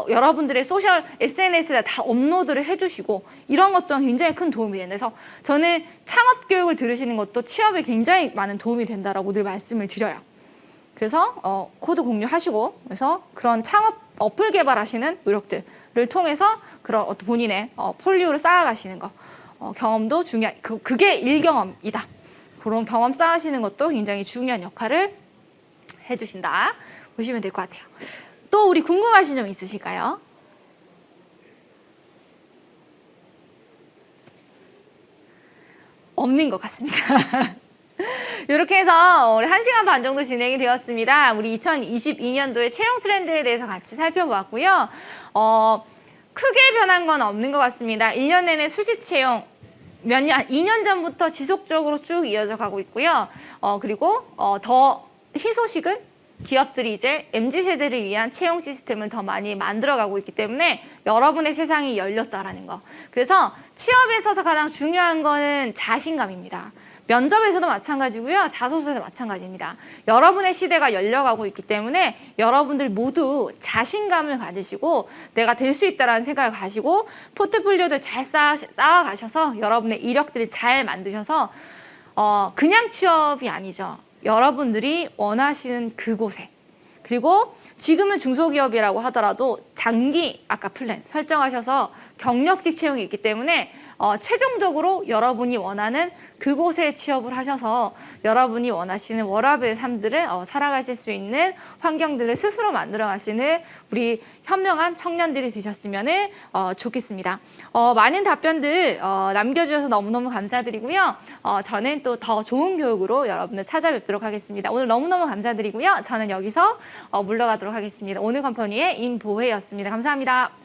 여러분들의 소셜 SNS에 다 업로드를 해주시고 이런 것 또한 굉장히 큰 도움이 된다. 그래서 저는 창업 교육을 들으시는 것도 취업에 굉장히 많은 도움이 된다라고 늘 말씀을 드려요. 그래서 코드 공유하시고 그래서 그런 창업 어플 개발하시는 노력들을 통해서 그런 본인의 폴리오를 쌓아가시는 거 경험도 중요한 그게 일경험이다. 그런 경험 쌓으시는 것도 굉장히 중요한 역할을 해주신다 보시면 될 것 같아요. 또 우리 궁금하신 점 있으실까요? 없는 것 같습니다. 이렇게 해서 우리 1시간 반 정도 진행이 되었습니다. 우리 2022년도의 채용 트렌드에 대해서 같이 살펴보았고요. 크게 변한 건 없는 것 같습니다. 1년 내내 수시 채용 2년 전부터 지속적으로 쭉 이어져 가고 있고요. 그리고 더 희소식은 기업들이 이제 MZ세대를 위한 채용 시스템을 더 많이 만들어가고 있기 때문에 여러분의 세상이 열렸다라는 거. 그래서 취업에 있어서 가장 중요한 거는 자신감입니다. 면접에서도 마찬가지고요. 자소서에도 마찬가지입니다. 여러분의 시대가 열려가고 있기 때문에 여러분들 모두 자신감을 가지시고 내가 될 수 있다는 생각을 가지고 포트폴리오를 잘 쌓아가셔서 여러분의 이력들을 잘 만드셔서 그냥 취업이 아니죠. 여러분들이 원하시는 그곳에 그리고 지금은 중소기업이라고 하더라도 장기 아까 플랜 설정하셔서 경력직 채용이 있기 때문에 최종적으로 여러분이 원하는 그곳에 취업을 하셔서 여러분이 원하시는 워라밸의 삶들을 살아가실 수 있는 환경들을 스스로 만들어 가시는 우리 현명한 청년들이 되셨으면 좋겠습니다. 많은 답변들 남겨주셔서 너무너무 감사드리고요. 저는 또 더 좋은 교육으로 여러분을 찾아뵙도록 하겠습니다. 오늘 너무너무 감사드리고요. 저는 여기서 물러가도록 하겠습니다. 오늘 컴퍼니의 임보혜였습니다. 감사합니다.